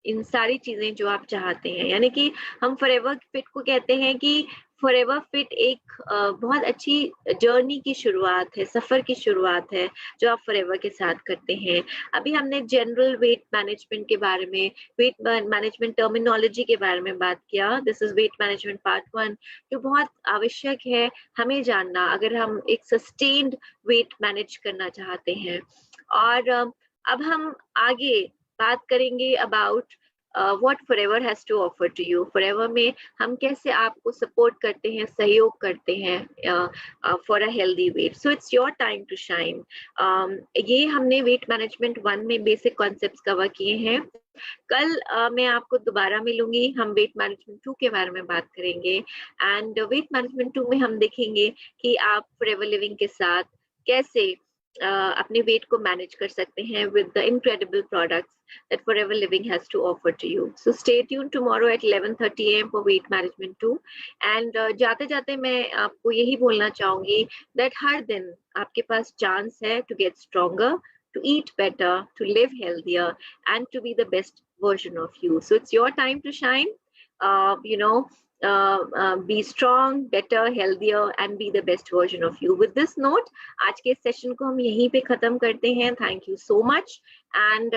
इन सारी चीजें जो आप चाहते हैं। यानी कि हम फॉरएवर फिट को कहते हैं कि फॉरएवर फिट एक बहुत अच्छी जर्नी की शुरुआत है, सफर की शुरुआत है जो आप फॉरएवर के साथ करते हैं। अभी हमने जनरल वेट मैनेजमेंट के बारे में, वेट मैनेजमेंट टर्मिनोलॉजी के बारे में बात किया। This is weight management part 1, जो बहुत आवश्यक है हमें जानना अगर हम एक सस्टेन्ड वेट मैनेज करना चाहते हैं। और अब हम आगे बात करेंगे about what Forever has to offer to you. Forever में हम कैसे आपको सपोर्ट करते हैं, सहयोग करते हैं for a healthy weight. So it's your time to shine. ये हमने वेट मैनेजमेंट 1 में बेसिक कॉन्सेप्ट्स कवर किए हैं। कल मैं आपको दोबारा मिलूंगी, हम वेट मैनेजमेंट 2 के बारे में बात करेंगे, एंड वेट मैनेजमेंट 2 में हम देखेंगे कि आप फॉरएवर लिविंग के साथ कैसे अपने वेट को मैनेज कर सकते हैं with the incredible products that Forever Living has to offer to you. So stay tuned tomorrow at 11:30 AM for Weight Management 2. And जाते जाते मैं आपको यही बोलना चाहूंगी that हर दिन आपके पास चांस है to get stronger, to eat better, to live healthier, and to be the best version of you. So it's your time to shine. Be strong, better, healthier, and be the best version of you. With this note, आज के session को हम यहीं पे खत्म करते हैं. Thank you so much, and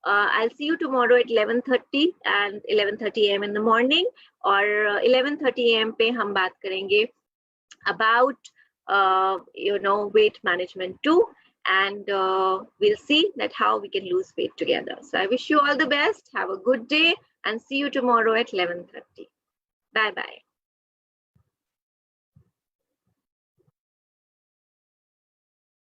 I'll see you tomorrow at 11:30 and 11:30 AM in the morning. और 11:30 AM पे हम बात करेंगे about weight management 2. And we'll see that how we can lose weight together. So I wish you all the best. Have a good day and see you tomorrow at 11:30. Bye bye.